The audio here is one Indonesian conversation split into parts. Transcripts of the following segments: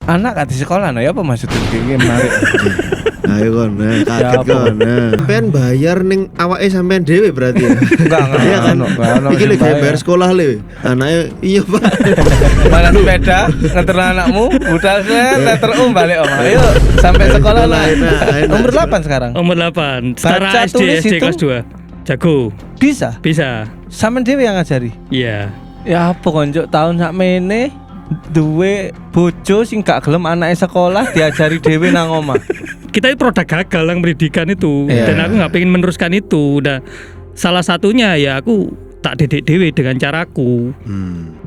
Anak gak di sekolah no ya apa maksudnya iki menarik. Ayo kon, kaget kon. Sampean bayar ning awake sampean dhewe berarti ya. Enggak Iya kan? ono. Iki lho bayar sekolah le. Anake iya Pak. Malah sepeda nganter anakmu budal teter balik om. Ayo sampai sekolah lah. Enak. Umur 8 sekarang. Umur 8. Setara Baca, SD tulis itu? kelas 2. Jago. Bisa. Sampean dhewe yang ngajari. Iya. Ya apa konjuk tahun sakmene duwe bojo sing gak gelem anake sekolah diajari dhewe nang omah. Kita itu produk gagal yang pendidikan itu. Iya. Dan aku nggak pengen meneruskan itu. Udah salah satunya ya aku tak didik dewe dengan caraku.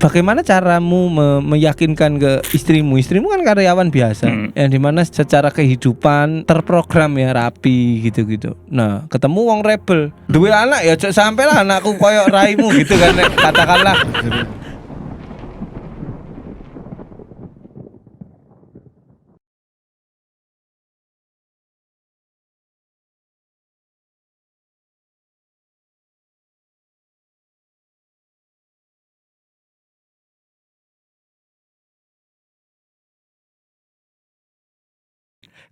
Bagaimana caramu meyakinkan ke istrimu? Istrimu kan karyawan biasa, yang dimana secara kehidupan terprogram ya rapi gitu-gitu. Nah, ketemu wong rebel, duwe anak ya cok sampai lah anakku koyok raimu gitu kan, katakanlah.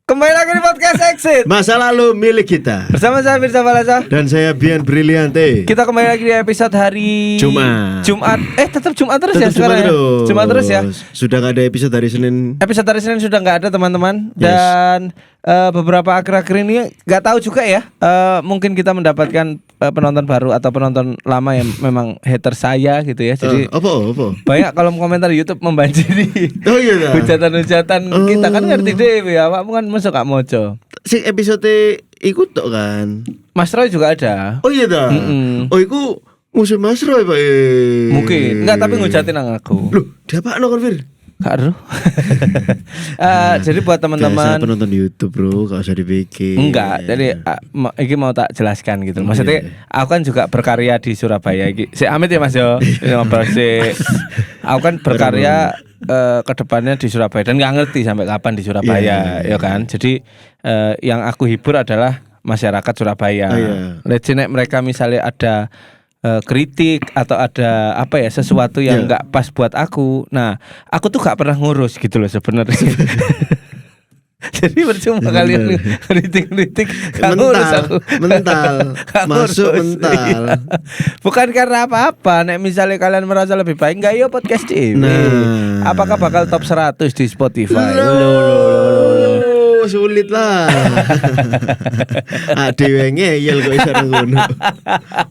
Kembali lagi di podcast Exit Masa lalu milik kita. bersama saya Firza Balasa. Dan saya Bian Briliante. Kita kembali lagi di episode hari Jumat. Tetap Jumat terus ya Tetap sekarang ya? terus. Jumat terus ya. Sudah gak ada episode hari Senin. Episode hari Senin sudah nggak ada teman-teman. Yes. Dan beberapa akhir-akhir ini nggak tahu juga ya. Mungkin kita mendapatkan penonton baru atau penonton lama yang memang hater saya gitu ya. Jadi Apa? banyak kolom komentar YouTube membanjiri Oh iya dah. hujatan-hujatan kita kan ngerti deh ya. Awakmu kan masuk gak mojo. Sing episode ikut tok kan. Mas Roy juga ada. Oh iya dah. Oh iku musuh Mas Roy Pak. Mungkin enggak, tapi ngujatin nang aku. Loh, diapakno kon Fir? Karo. Jadi buat Biasa teman-teman penonton YouTube bro, gak usah dipikir. enggak, jadi ini mau tak jelaskan gitu. Maksudnya aku kan juga berkarya di Surabaya. Si Amit ya Mas yo. Aku kan berkarya ke depannya di Surabaya dan nggak ngerti sampai kapan di Surabaya, ya kan. Jadi yang aku hibur adalah masyarakat Surabaya. Nek mereka misalnya ada kritik atau ada apa ya sesuatu yang nggak pas buat aku. Nah, aku tuh nggak pernah ngurus gitu loh sebenarnya. Jadi percuma kalian kritik gak ngurus aku. Mental. Masuk mental. Iya. Bukan karena apa-apa. Nek misalnya kalian merasa lebih baik, enggak yo podcast ini. Nah. Apakah bakal top 100 di Spotify? Sulit lah. Dhewe ngeyel kok iso ngono.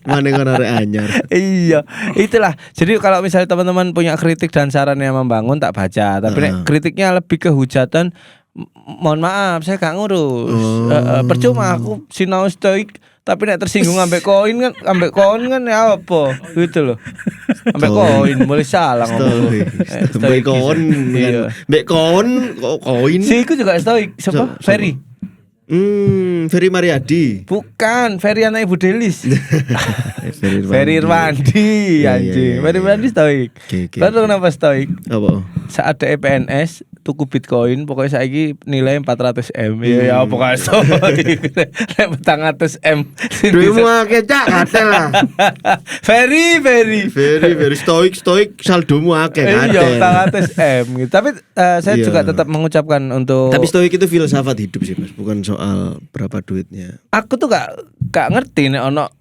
Mane kon arek anyar. Iya, itulah. Jadi kalau misalnya teman-teman punya kritik dan saran yang membangun tak baca. Tapi nek kritiknya lebih ke hujatan, mohon maaf saya gak ngurus. Percuma aku sinau stoik tapi nek tersinggung ambek koin kan ya apa gitu loh. Ambek koin boleh salah ngomong. Ambek koin. Ambek koin. Si iku juga stoik. Siapa? Ferry. Ferry Mariadi. Bukan, Ferry anak Ibu Delis. Ferry Irwandi anjing. Ferry Irwandi stoik. Lalu kenapa stoik? Apa? Saat ada EPNS tuku Bitcoin pokoknya saiki nilai 400M. Ya pokoknya stoik. Nek 400M. Duitmu akeh cak katel lah. Ferry stoik saldomu akeh katel. Iya 400M gitu. Tapi saya juga tetap mengucapkan untuk. Tapi stoik itu filsafat hidup sih Mas, bukan soal berapa duitnya. Aku tuh gak ngerti nek ono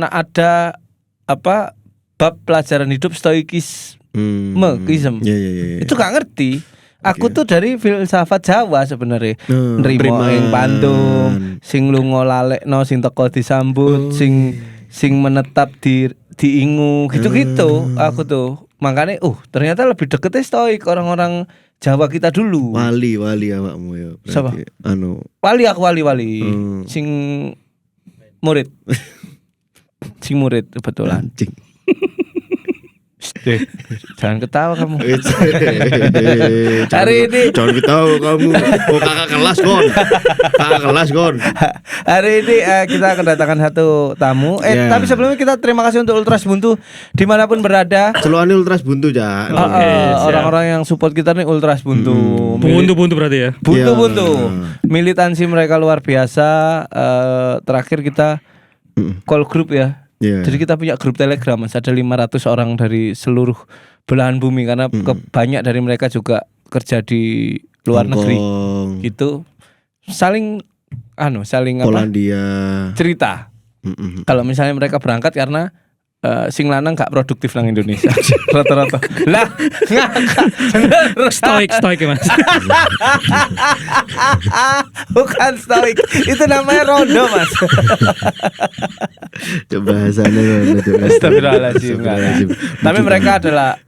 ada apa bab pelajaran hidup stoikisme. Itu gak ngerti. Aku tuh dari filsafat Jawa sebenarnya. Nrimo ing pandum, sing lunga lalekno, sing teko disambut, sing menetap diingu gitu-gitu. Aku tuh makanya ternyata lebih deketnya stoik orang-orang Jawa kita dulu. Wali awakmu ya. Siapa? Wali. Sing murid. Sing murid kebetulan. Anjing. Jangan ketawa kamu. Hari ini jangan ketawa kamu. Kakak kelas kon. Hari ini kita kedatangan satu tamu. Tapi sebelumnya kita terima kasih untuk Ultras Buntu dimanapun berada. Celuannya Ultras Buntu ya. Orang-orang yang support kita nih Ultras Buntu. Buntu berarti ya. Buntu. Militansi mereka luar biasa. Terakhir kita call group ya. Jadi kita punya grup Telegram, ada 500 orang dari seluruh belahan bumi karena banyak dari mereka juga kerja di luar negeri Hongkong, gitu saling saling Polandia. cerita. Mm-mm. Kalau misalnya mereka berangkat karena sing lanang gak produktif nang Indonesia rata-rata. Lah, ngakak. Stoik ya Mas. Bukan stoik. Itu namanya rondo, Mas. Bahasannya Astagfirullahaladzim. Tapi mereka adalah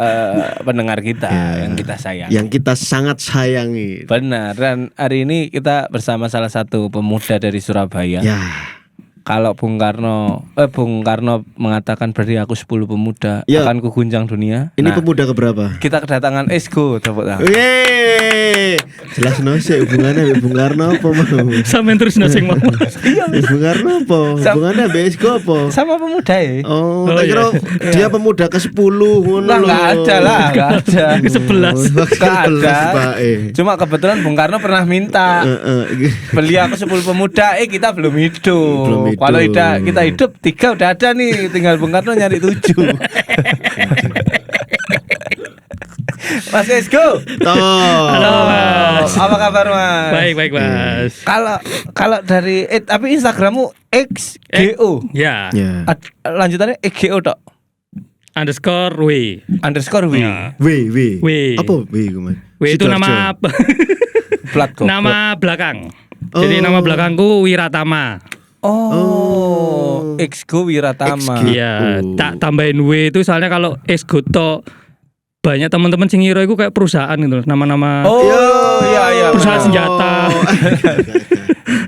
pendengar kita Ya. yang kita sayang. yang kita sangat sayangi. Benar. Dan hari ini kita bersama salah satu pemuda dari Surabaya. Ya, Kalau Bung Karno mengatakan berarti aku 10 pemuda Ya. akan kuguncang dunia. ini Nah, pemuda keberapa? kita kedatangan Esgo, tepuk tangan. Yeay, jelas sih hubungannya Bung Karno apa mau? Sampeyan terus nosing mau. Bung Karno apa? Hubungannya BSK apa? Sama pemuda ya? Oh, Oh, tak kira dia pemuda ke-10 ngono Nah, lho. nggak ada lah, nggak ada. Ke-11. Nggak ada. Pak. Cuma kebetulan Bung Karno pernah minta beli aku 10 pemuda, kita belum hidup. Belum hidup. Kalau kita hidup 3 udah ada nih, tinggal Bung Karno nyari 7. Mas Esgo. Halo, Mas. Apa kabar, Mas? Baik Mas. Kalau dari tapi Instagrammu XGO. Ya. Ya. Lanjutannya XGO tok. _W. _W. Ya. W. W. Apa W kuman? W itu nama Plat kok. nama belakang. Jadi Oh. nama belakangku Wiratama. Oh, Exgo Wiratama. Exgo. Iya, tak tambahin W itu soalnya kalau Esgo tok banyak teman-teman sing ngira iku kayak perusahaan gitu, nama-nama Oh, iya. perusahaan senjata.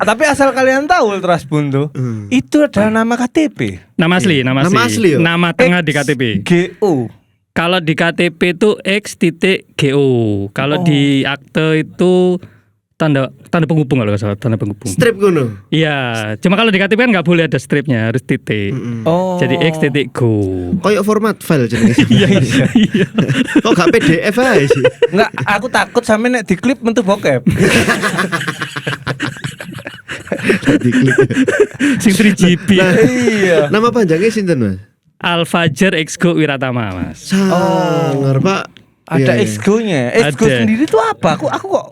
Tapi asal kalian tahu Ultras Buntu, itu adalah nama KTP. Nama asli, nama Nama asli. asli, ya? Nama tengah di KTP. GO. Kalau di KTP itu X.GO. Kalau di akte itu tanda penghubung kalau nggak salah, tanda penghubung. Strip ngono. Iya, cuma kalau di KTP kan nggak boleh ada stripnya, harus titik. Oh. Jadi X.GO. Koyok format file jenenge. Iya. Kok gak PDF aja sih? Enggak, aku takut sampe nek diklip mentu bokep. Diklik. Sing 3GB. Iya. Nama panjangnya sinten, Mas? Alfajar Exgo Wiratama, Mas. Sangar, Pak. Ada Iya, iya. Exgo-nya. Exgo Ada. sendiri itu apa? Aku kok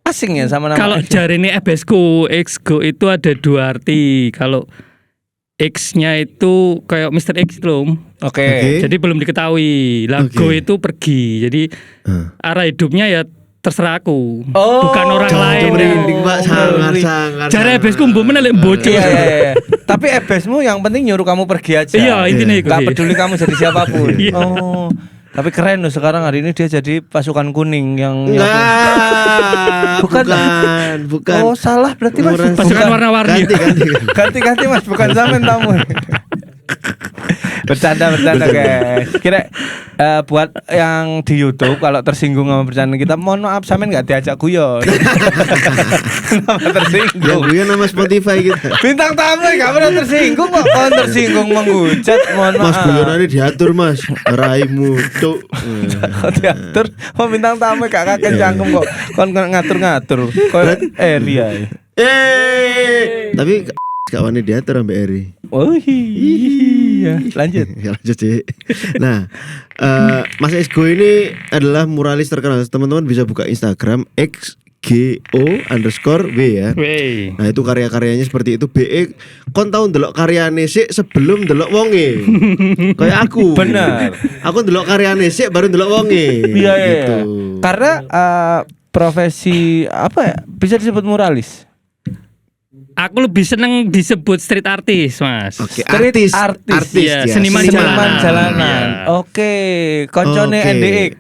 asing ya sama nama. Kalau Exgo. jari ini FBSku, Exgo itu ada 2 arti. Kalau X-nya itu kayak Mr. X loh. Oke. Jadi belum diketahui. Lah Oke. go itu pergi. Jadi arah hidupnya ya terserah aku. Oh. Bukan orang lain. Merinding, Pak. Sangar. Jari FBSku mbok meneh lek bocor. Iya. Tapi ebesmu yang penting nyuruh kamu pergi aja. Iya, intinya itu Gak sih. peduli kamu jadi siapapun. Iya. Oh. Tapi keren loh sekarang hari ini dia jadi pasukan kuning yang Enggak, Bukan. bukan. Oh, salah berarti Mas. Orang- Pasukan Bukan. warna-warni. Ganti-ganti Mas, bukan sampean tamu. Bercanda guys. Kira buat yang di YouTube kalau tersinggung sama bercanda kita, mohon maaf sampean nggak diajak guyon. Kenapa Yang tersinggung? gue nama Spotify kita. Bintang tamu nggak pernah tersinggung kok. Kalau tersinggung menghujat, mohon Mas maaf. guyonane diatur, Mas. Raimu, cuk. Kok diatur, mau bintang tamu gak kakek cangkem kok. Kon ngatur-ngatur. Kok area. Tapi gak wani diatur sampai Eri. Oh iya. Lanjut. Ya lanjut sih. Nah, Mas Esgo ini adalah muralis terkenal. Teman-teman bisa buka Instagram XGO_W ya. Wey. Nah itu karya-karyanya seperti itu. BE kon tau ndelok karyane sik sebelum ndelok wonge. Kayak aku. Bener. Aku ndelok karyane sik baru ndelok wonge. Iya. Gitu. Karena profesi apa ya? Bisa disebut muralis. Aku lebih seneng disebut street artist, Mas. Oke, Street artis. artist. Iya, ya. seniman Seniman jalanan. jalanan. Iya. Oke, koncone Oke. NDX.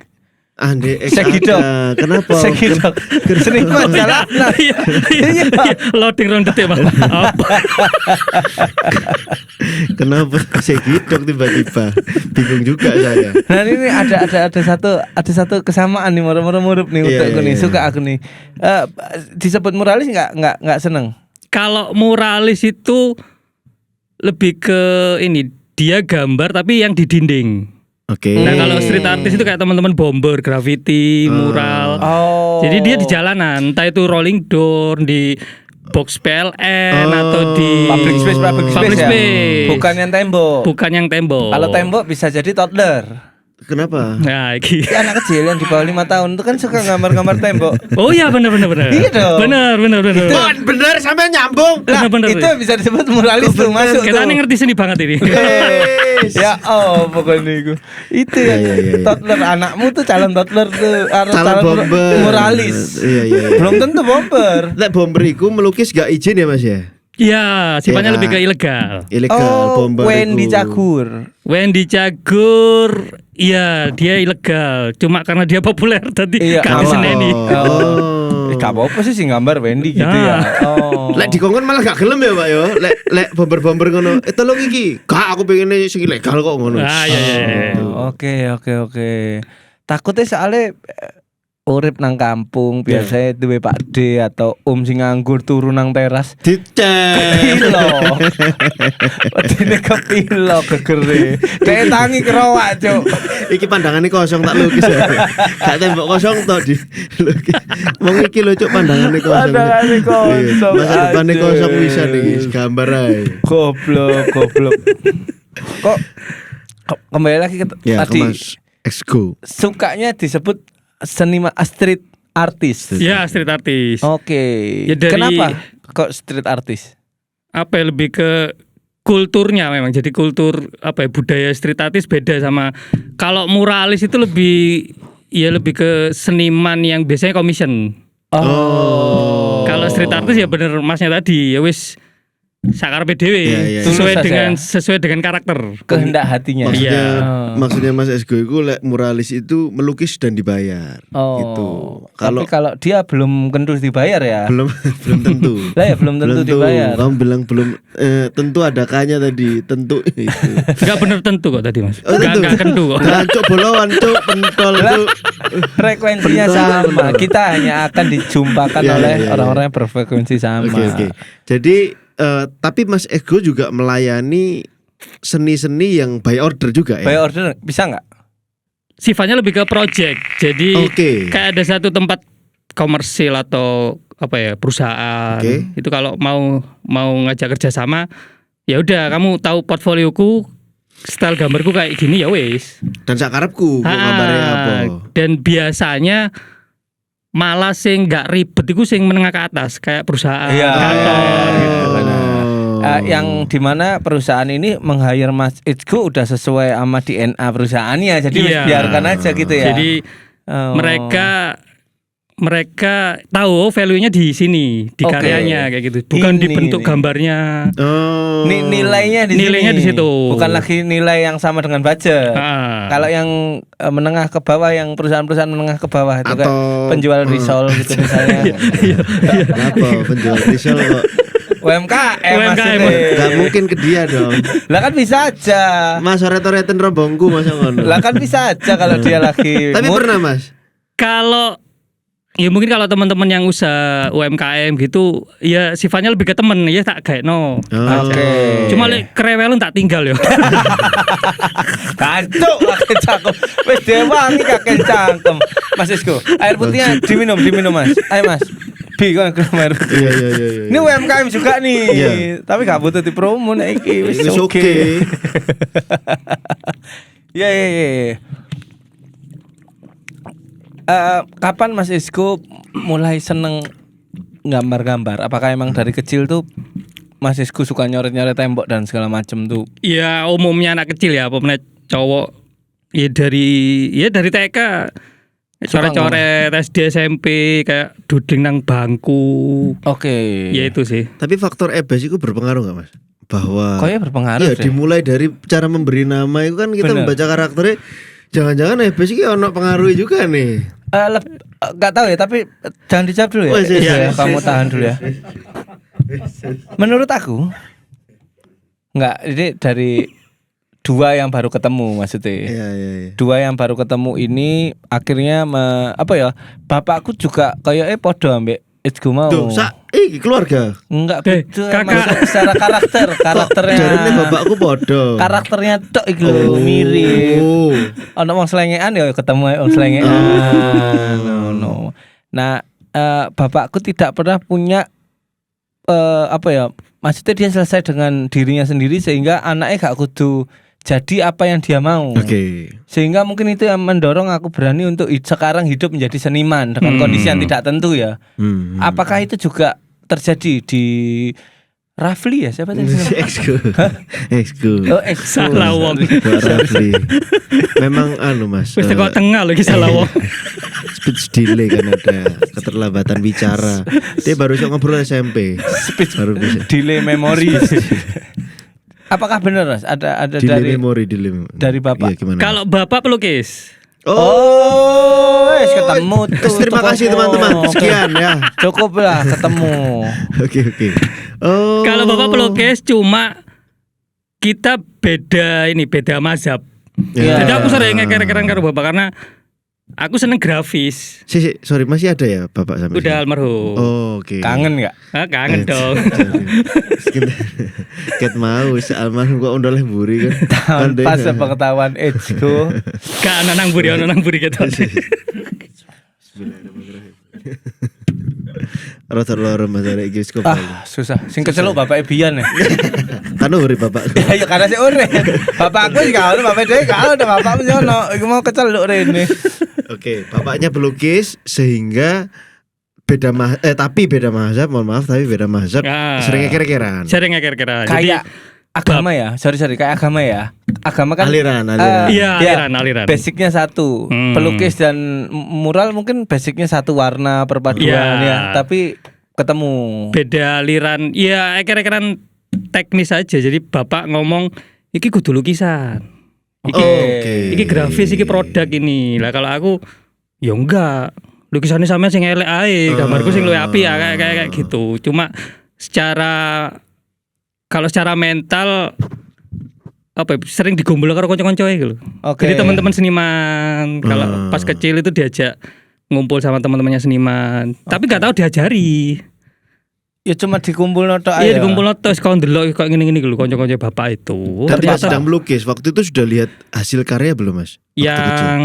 Ande Segidok. Kenapa? Segidok. Seniman jalanan. Iya. Loading rong detik, Mas. Apa? Kenapa segidok tiba-tiba? Bingung juga saya. Nah ini ada satu kesamaan nih murup nih Iya, untuk aku iya, nih iya. suka aku nih. Disebut muralis nggak seneng. Kalau muralis itu lebih ke ini, dia gambar tapi yang di dinding. Oke. Nah kalau street artist itu kayak teman-teman bomber, graffiti, mural. Oh. Jadi dia di jalanan, entah itu rolling door di box PLN atau di Public space ya. space. Bukan yang tembok. Bukan yang tembok. Kalau tembok bisa jadi toddler. Kenapa? Nah, iki. Ya, anak kecil yang di bawah 5 tahun itu kan suka gambar-gambar tembok. Oh iya benar. Iya dong. Benar. Bener sampai nyambung. Lah, Bener. itu bisa disebut muralis tuh, masuk Kita tuh. nih ngerti seni banget ini. Ya pokoknya itu ya. Iya. Toddler anakmu tuh calon toddler tuh harus Calon bomber. muralis. Iya. Belum tentu bomber. Lek bomber iku melukis gak izin ya Mas ya? Iya, sifatnya Iya, lebih ke kan? ilegal. Ilegal bomber Wendy iku. Cagur. Wendy Cagur, iya dia ilegal. Cuma karena dia populer tadi Iya, kami awal. seneni. Gak apa-apa sih gambar Wendy gitu ya. Lek dikongkon malah gak gelem ya Pak yo. Lek bomber ngono. Tolong iki. Gak aku pengen sing ilegal kok ngono. Ah iya. Oke. Takutnya soalnya urip nang kampung biasanya duwe Pak D atau sing nganggur turu nang teras. Dicek. Pilo. Wedine kepilo gegere. Kayak tangi kerowak, Cuk. Iki pandangane kosong tak lukis ya. Gak tembok kosong tok di lukis. Wong iki lho Cuk pandangane kosong. Pandangane kosong. Masa depannya Aduh. kosong bisa nih gambar ae. Goblok. Kok kembali lagi ke Ya, tadi Mas Exco. sukanya disebut seniman street artist. Ya street artist. Oke. Ya, dari- Kenapa kok street artist? Apa ya, lebih ke kulturnya memang. Jadi kultur apa ya budaya street artist beda sama kalau muralis itu lebih ke seniman yang biasanya commission. Oh. Kalau street artist ya bener masnya tadi ya wis sakarepe dhewe Iya. sesuai Tulus sesuai dengan karakter. Kehendak hatinya. Maksudnya Mas Exco itu lek muralis itu melukis dan dibayar. Oh. Gitu. Kalau dia belum tentu dibayar ya. belum tentu. Lah ya belum tentu dibayar. Kamu bilang belum tentu ada kanya tadi, tentu itu. Enggak bener tentu kok tadi Mas. Oh, tentu. Enggak kentu kok. Cuk bolowan cuk pentol Lah, cuk. frekuensinya Betul, sama. betul. Kita hanya akan dijumpakan Iya, oleh iya. orang-orang yang berfrekuensi sama. Oke. Jadi tapi Mas Exco juga melayani seni-seni yang by order juga ya. By order bisa nggak? Sifatnya lebih ke project. Jadi Oke. kayak ada satu tempat komersil atau apa ya perusahaan. Oke. Itu kalau mau ngajak kerjasama, ya udah kamu tahu portfolioku, style gambarku kayak gini ya wis. Dan sakarepku mau gambarnya apa? Dan biasanya malah sing nggak ribet itu sing menengah ke atas kayak perusahaan Iya. kantor gitu. Benar. Yang dimana perusahaan ini meng-hire Mas Exco udah sesuai sama DNA perusahaannya, jadi Iya. biarkan aja gitu ya. Jadi Oh. mereka tahu value-nya di sini, di Oke. karyanya kayak gitu. Bukan di Ini bentuk nih. gambarnya. Oh. Nilainya di Nilainya sini. di situ. Bukan lagi nilai yang sama dengan budget. Ah. Kalau yang menengah ke bawah, yang perusahaan-perusahaan menengah ke bawah itu kan Atau penjual risol gitu misalnya. Kenapa penjual risol kok? UMKM UMKM. maksudnya. Gak mungkin ke dia dong. Lah kan bisa aja. Mas sore-soreten rombongku masa ngono. Lah kan bisa aja kalau dia lagi Tapi mood. pernah Mas. Kalau ya mungkin kalau teman-teman yang usaha UMKM gitu ya sifatnya lebih ke temen ya tak kayak no. Oke. Cuma lek kerewelen tak tinggal ya. Kancuk kakek cangkem. Wis dewangi kakek cangkem. Mas Exco, air putihnya diminum Mas. Ayo Mas. Bi kan air putih. Iya. Ini UMKM juga nih. Iya. Tapi gak butuh dipromo nek iki wis Wis oke. oke. Iya. Kapan Mas Exco mulai seneng gambar-gambar? Apakah emang dari kecil tuh Mas Exco suka nyoret-nyoret tembok dan segala macem tuh? Ya umumnya anak kecil ya, pokoknya cowok ya dari TK coret-coret SD SMP kayak duding nang bangku. Oke. Ya itu sih. Tapi faktor ebes itu berpengaruh gak Mas? Bahwa Kayaknya berpengaruh iya, deh. dimulai dari cara memberi nama itu kan kita Bener. membaca karakternya. Jangan-jangan ebes ini ono pengaruh juga nih. Gak tahu ya, tapi jangan dijawab dulu ya. Oh, iya, Ya, kamu tahan dulu ya. Menurut aku enggak, ini dari dua yang baru ketemu maksudnya. Iya. Dua yang baru ketemu ini akhirnya apa ya? Bapakku juga kayaknya podo ambek Exco mau. Tuh, keluarga. Enggak beda kakak. maksud secara karakternya. Jarene bapakku podo. Karakternya tok iki lho mirip. Oh. Ono wong selengean ya ketemu wong selengean. No. Nah, bapakku tidak pernah punya apa ya? Maksudnya dia selesai dengan dirinya sendiri sehingga anaknya gak kudu jadi apa yang dia mau. Oke. Sehingga mungkin itu yang mendorong aku berani untuk sekarang hidup menjadi seniman dengan kondisi yang tidak tentu ya. Apakah itu juga terjadi di Rafli ya, siapa tadi? Exco. Oh, Exco. Salah wong. Mbak Rafli. Memang Mas. Wis teko tengah lho iki salah wong. Speech delay kan ada keterlambatan bicara. Dia baru bisa ngobrol SMP. Speech Baru bisa. delay memori. Apakah benar Mas? Ada Delay dari memori. dari Bapak? Iya, gimana? Kalau Bapak pelukis. Oh, ketemu tuh. Terima kasih teman-teman. Sekian ya. Cukup lah ketemu. Oke. Oh. Kalau Bapak pelukis cuma kita beda mazhab. Ya. Jadi aku sering ngeker-keran karo Bapak karena aku seneng grafis. Sorry, masih ada ya Bapak sampai Udah sini? almarhum. Oh, oke. Kangen nggak? Kangen dong. Ket mau almarhum kok undoleh buri kan. Tanpa sepengetahuan Exco. Gak ana nang buri gitu. Rada loro Mas arek iki wis Susah. Sing keceluk Bapak Ebian ya. Kan urip Bapak. Ya karena sih urip. Bapakku sih kalau Bapak dhewe kalau bapakmu sono iku mau keceluk rene. Oke, bapaknya pelukis sehingga tapi beda mazhab, mohon maaf tapi beda mazhab. Sering kira-kiraan. Sering ngeker-keran. Kayak agama ya, sorry kayak agama ya. Agama kan Aliran. Iya, aliran. Basicnya satu, pelukis dan mural mungkin basicnya satu warna perpaduan ya, tapi ketemu. Beda aliran, ya eker-ekeran teknis aja. Jadi Bapak ngomong, iki kudu lukisan. Iki grafis, iki produk ini. Lah kalau aku, ya enggak. Lukisannya sampean sing elek ae, gambarku sing luwih apik ya kayak gitu. Cuma kalau secara mental sering digombol karo kanca-kanca gitu. Jadi teman-teman seniman kalau pas kecil itu diajak ngumpul sama teman-temannya seniman, tapi nggak tahu diajari. Ya cuma dikumpul noto aja. Iya dikumpul noto, kau ndelok kok ngene-ngene lho kanca-kanca Bapak itu. Dan pas sedang melukis, waktu itu sudah lihat hasil karya belum Mas? Yang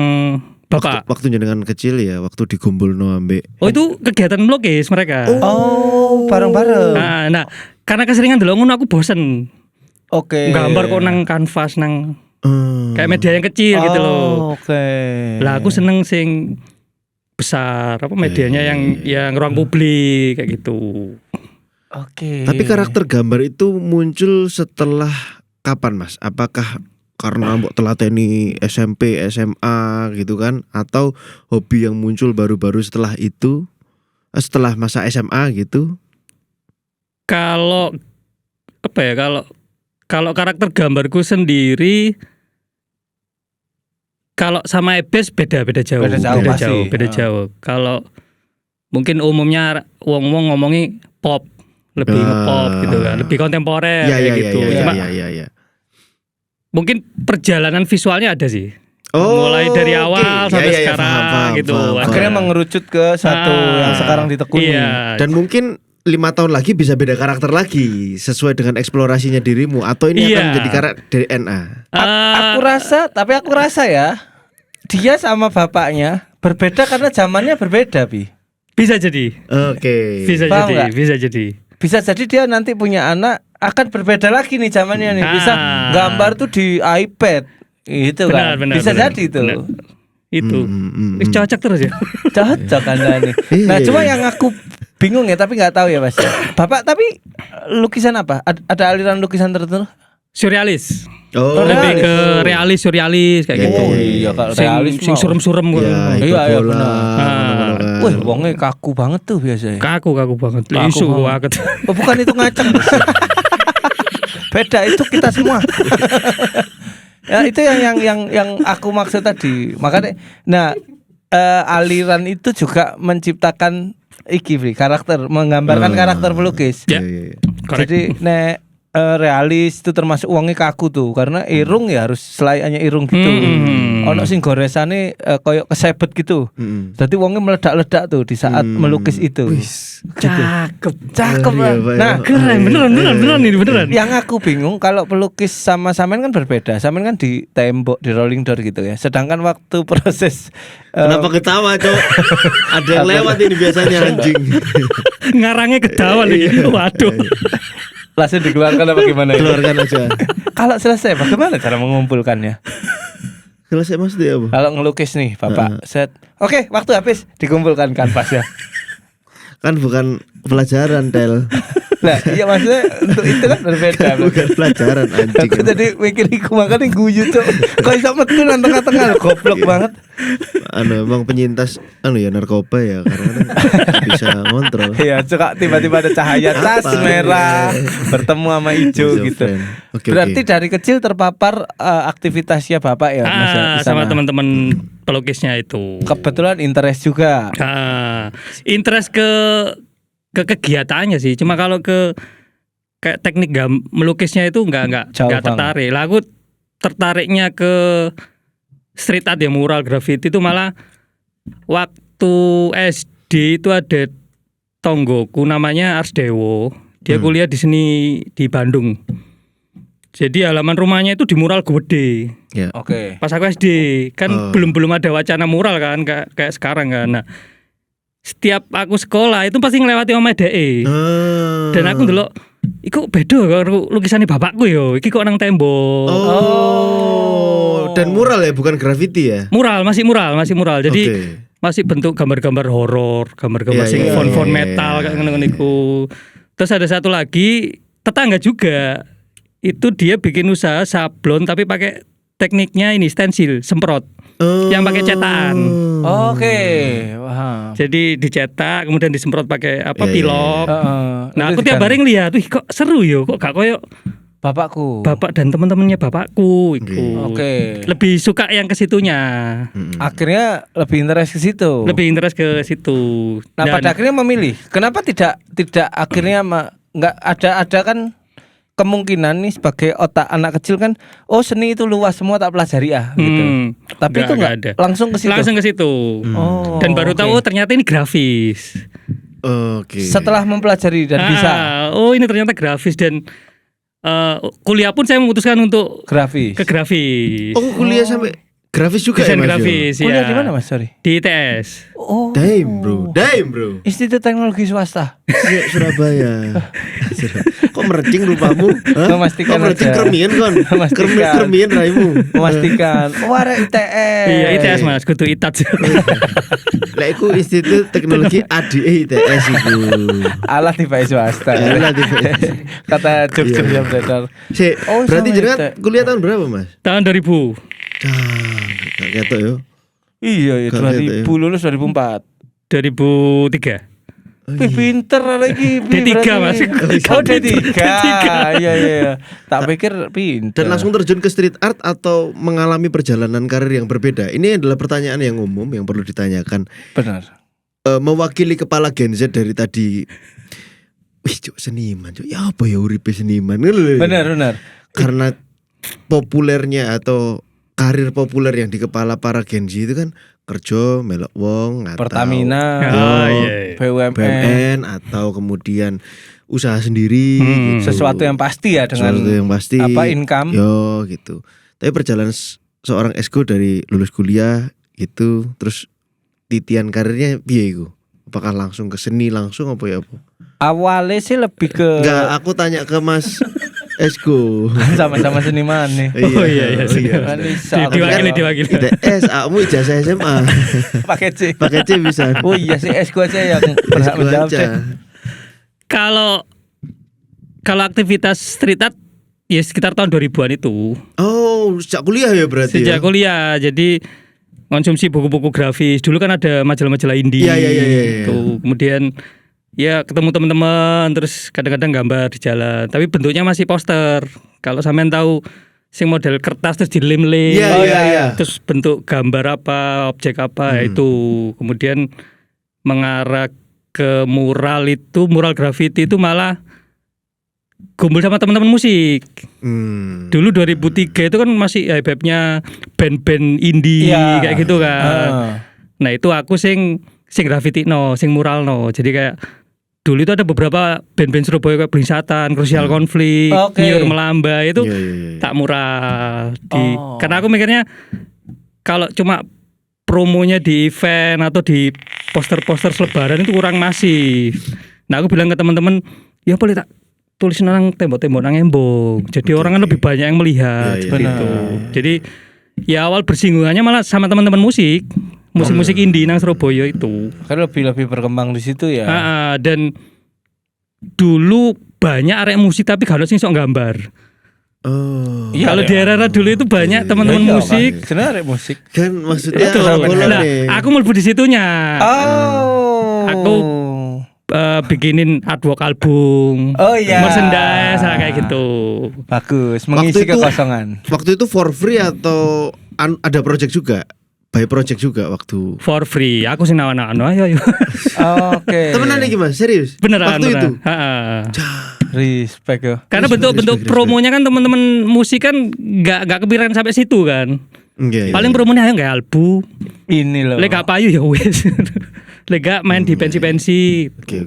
Bapak waktu jenengan kecil ya, waktu dikumpulno ambek. Oh itu kegiatan melukis mereka. Oh, bareng-bareng. Nah, karena keseringan delok ngono aku bosen. Oke. Gambar kok nang kanvas nang kayak media yang kecil gitu loh. Oke. Lah aku seneng sing besar, medianya yang ruang publik kayak gitu. Oke. Tapi karakter gambar itu muncul setelah kapan Mas? Apakah karena mbok telateni SMP, SMA gitu kan, atau hobi yang muncul baru-baru setelah itu, setelah masa SMA gitu? Kalau karakter gambarku sendiri, kalau sama Ebes beda jauh. Beda jauh. Kalau mungkin umumnya wong ngomongi pop, lebih nge-pop gitu kan, lebih kontemporer gitu. Cuma mungkin perjalanan visualnya ada sih. Mulai dari awal sampai sekarang paham, gitu. Akhirnya mengerucut ke satu yang sekarang ditekuni. Iya. Dan mungkin 5 tahun lagi bisa beda karakter lagi sesuai dengan eksplorasinya dirimu, atau ini akan menjadi karakter DNA. Aku rasa ya dia sama bapaknya berbeda karena zamannya berbeda, Bi. Bisa jadi. Oke. Bisa jadi. Bisa jadi dia nanti punya anak akan berbeda lagi nih zamannya nih. Bisa gambar tuh di iPad gitu kan. Bisa jadi itu. Itu. Cocok terus ya. Cocok Anda nih. Nah, cuma yang aku bingung ya, tapi nggak tahu ya Mas. Bapak tapi lukisan apa? Ada aliran lukisan tertentu? Surrealis. Lebih ke realis surrealis kayak gitu. Iya, kalau realis sing surem-surem gitu. Iya benar. Wih, wongnya kaku banget tuh biasanya. Kaku banget. Isu banget. Oh, bukan itu ngaceng. Beda itu kita semua. Ya itu yang aku maksud tadi. Makanya aliran itu juga menciptakan karakter, menggambarkan karakter pelukis. Ya. Jadi realis itu termasuk uangnya kaku tuh, karena irung ya harus selayaknya irung gitu. Ono sing goresane koyok kesebet gitu. Jadi uangnya meledak-ledak tuh di saat melukis itu. Cakep. Nah, keren beneran. Yang aku bingung kalau pelukis sama Samen kan berbeda. Samen kan di tembok, di rolling door gitu ya. Sedangkan waktu proses kenapa ketawa, Cok? Ada yang lewat ini biasanya anjing. Ngarangnya ketawa lagi. Waduh. Langsung dikeluarkan apa gimana? Keluarkan aja. Kalau selesai bagaimana cara mengumpulkannya? Selesai maksudnya apa? Kalau ngelukis nih Bapak, set. Oke, waktu habis dikumpulkan kanvasnya. Kan bukan pelajaran, Tel. Nah, iya maksudnya untuk itu kan berbeda. Bukan pelajaran anjing. Aku tadi mikir iku makanya guyu cuk. Kok iso metu nang tengah-tengah goblok banget. Emang penyintas ya narkoba ya karena bisa ngontrol. Iya, cuk tiba-tiba ada cahaya tas Apa? merah bertemu sama hijau gitu. Oke, Berarti oke. dari kecil terpapar aktivitasnya Bapak ya Mas, ya, di sama sana? teman-teman pelukisnya itu. Kebetulan interest juga. Interest ke kegiatannya sih. Cuma kalau ke kayak teknik melukisnya itu nggak Jauh banget. tertarik. Lah aku tertariknya ke street art ya, mural graffiti itu malah waktu SD itu ada tonggoku namanya Ars Dewo. Dia kuliah di sini di Bandung. Jadi halaman rumahnya itu di mural gede. Ya. Oke. Pas aku SD kan belum ada wacana mural kan kayak sekarang kan. Nah, setiap aku sekolah itu pasti ngelewati omahe DE. Dan aku ndelok iku beda karo lukisannya bapakku yo. Iki kok nang tembok. Dan mural ya, bukan graffiti ya? Mural, masih mural. Jadi Oke. masih bentuk gambar-gambar horor, gambar-gambar Iya, sing iya, font-font iya, metal iya. kayak ngono iku. Terus ada satu lagi tetangga juga. Itu dia bikin usaha sablon tapi pakai tekniknya ini stensil, semprot. Yang pakai cetakan. Oke. Wah. Jadi dicetak kemudian disemprot pakai apa Iya, iya, pilok. Nah, Itu aku tiap kan hari ngeliat, wih kok seru yo, kok gak koyo bapakku. bapak dan teman-temannya bapakku iku. Oke. Lebih suka yang ke situnya. Akhirnya lebih interest ke situ. Lebih interest ke situ. Nah, Dan- pada akhirnya memilih. Kenapa tidak akhirnya nggak ada kan kemungkinan nih sebagai otak anak kecil kan, oh seni itu luas semua tak pelajari gitu. Tapi itu nggak nggak langsung ke situ. Langsung ke situ. Oh, Dan baru oke. tahu ternyata ini grafis. Oke. Setelah mempelajari dan bisa Oh, ini ternyata grafis dan kuliah pun saya memutuskan untuk grafis. ke grafis. Oh, kuliah sampai grafis juga Desain ya, Mas? grafis ya. Kuliah di mana Mas? Sorry. Di ITS. Oh. Daim, bro. Institut Teknologi Swasta. Surabaya. Kok mercing rupamu? Hah? Memastikan Kok mercing aja. kermien kon? Memastikan. Kermien raimu. Memastikan. Oh, ada ITS. Iya, ITS Mas, kudu ITAT. Lah iku Institut Teknologi ADE ITS iku. Alah tiba swasta. Alah, tiba. Kata Jogja yang beredar. Sik, Oh, berarti sama jenengan ITS. kuliah tahun berapa, Mas? Tahun 2000. Gak ketok yo. Iya, ya, Gak 2000 lulus 2004. 2003. Wih, pinter lagi. D3, Mas. Oh, D3. Iya. Tak pikir pinter. Dan langsung terjun ke street art atau mengalami perjalanan karir yang berbeda. Ini adalah pertanyaan yang umum yang perlu ditanyakan. Benar. Mewakili kepala Gen Z dari tadi. Wih, cuk, seniman, cuk. Ya apa ya uripe seniman? Benar. Karena populernya atau karir populer yang di kepala para Gen Z itu kan kerja melok wong atau Pertamina, Ah, iya. BUMN, BUMN atau kemudian usaha sendiri gitu. sesuatu yang pasti ya dengan Sesuatu yang pasti apa income. yo gitu. Tapi perjalanan seorang Esko dari lulus kuliah gitu terus titian karirnya piye iku? Apakah langsung ke seni langsung apa ya apa? Awalnya sih lebih ke Enggak, aku tanya ke Mas Esko. sama-sama seniman nih. Oh iya iya. Kan bisa aku Diwakili bilang, diwakili. ITS, kamu ijazah SMA. pakai C. Pakai C bisa. Oh iya sih Esko aja yang berhak Esko menjawab aja. deh. Kalau aktivitas street art ya sekitar tahun 2000-an itu. Oh, sejak kuliah ya berarti Sejak ya? kuliah. Jadi konsumsi buku-buku grafis. Dulu kan ada majalah-majalah indie. Iya. Tuh, kemudian ya ketemu teman-teman terus kadang-kadang gambar di jalan. Tapi bentuknya masih poster. Kalau sampean tahu sing model kertas terus dilem-lem. Iya, iya. Terus bentuk gambar apa, objek apa itu. Kemudian mengarah ke mural itu, mural graffiti itu malah kumpul sama teman-teman musik. Dulu 2003 itu kan masih hype-nya band-band indie Iya. kayak gitu kan. Nah, itu aku sing graffiti no, sing mural no. Jadi kayak dulu itu ada beberapa band-band Surabaya kayak Blingsatan, Crucial Conflict, Oke. Nyur Melamba itu Iya. tak mural Oh. karena aku mikirnya kalau cuma promonya di event atau di poster-poster selebaran itu kurang masif. Nah, aku bilang ke teman-teman, ya boleh tak tulisan nang tembok-tembok nang embung. Jadi orang kan lebih banyak yang melihat Iya, seperti benar. itu. Jadi ya awal bersinggungannya malah sama teman-teman musik indie nang Surabaya itu. Kan lebih berkembang di situ ya. Dan dulu banyak arek musik tapi gak ono sing sok gambar. Oh. Iya, Kalau iya. di era dulu itu banyak teman-teman Iya, musik. kan. Sebenarnya musik. Kan maksudnya Itu. orang bola Nah, nih. aku mlebu di situnya. Oh. Aku bikinin artwork album. Oh iya. Merchandise kayak gitu. Bagus, mengisi Waktu itu- kekosongan. Waktu itu for free atau ada project juga? By project juga waktu. For free. Aku sing nawan-nawan ayo. Oke. Temenan iki Mas, serius? Beneran. Waktu itu. Respect yo. Karena Respect, bentuk-bentuk respect. promonya kan teman-teman musik kan nggak kepikiran sampai situ kan. Iya, iya. Paling promonya ayo kayak album. Ini loh. Lek gak payu ya wis. Lek gak main di pensi-pensi. Oke.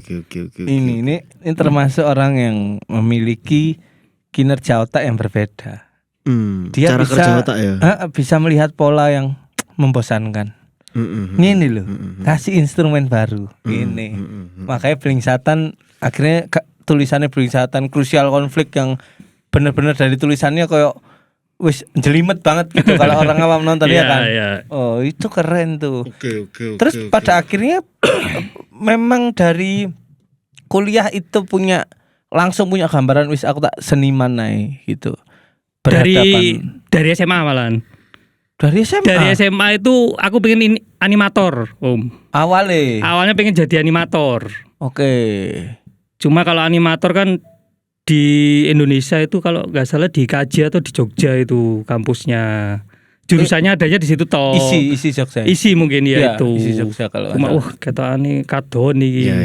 ini termasuk orang yang memiliki kinerja otak yang berbeda. Dia Cara bisa kerja otak ya. bisa melihat pola yang membosankan. Ini loh, kasih instrumen baru. Ini. Makanya Blingsatan akhirnya tulisannya Blingsatan krusial konflik yang benar-benar dari tulisannya kayak wis jelimet banget gitu kalau orang awam nonton ya kan. Iya. Oh, itu keren tuh. Oke. Terus pada akhirnya memang dari kuliah itu langsung punya gambaran wis aku tak seniman naik gitu. Dari SMA malahan. Dari SMA. Dari SMA itu aku pengen animator, Om. Awalnya pengen jadi animator. Oke. Cuma kalau animator kan di Indonesia itu kalau nggak salah di KJ atau di Jogja itu kampusnya. Jurusannya adanya di situ toh. Isi Jogja. Isi mungkin ya, Iya, itu. isi Jogja kalau Cuma nggak wah kata ini kadon nih. Iya.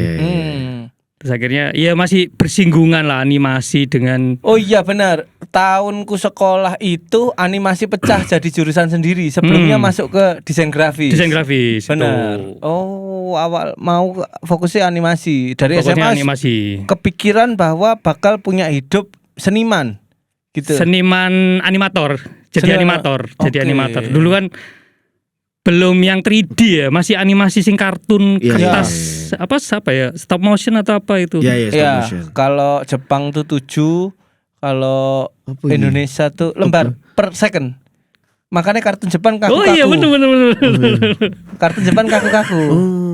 Terus akhirnya ya masih bersinggungan lah animasi dengan Oh iya benar. Tahunku sekolah itu animasi pecah jadi jurusan sendiri. Sebelumnya masuk ke desain grafis. desain grafis. Benar. Itu. Oh, awal mau fokusnya animasi. Dari Pokoknya SMA animasi. kepikiran bahwa bakal punya hidup seniman. Gitu. Seniman animator. Jadi Seniman. animator. Jadi Oke. animator. Dulu kan belum yang 3D ya, masih animasi sing kartun Iya, kertas iya. apa ya, stop motion atau apa itu. Iya, stop Ya, motion. kalau Jepang tuh 7, kalau Apa ini? Indonesia tuh lembar per second. Makanya kartun Jepang kaku-kaku. Oh iya benar. Kartun Jepang kaku-kaku.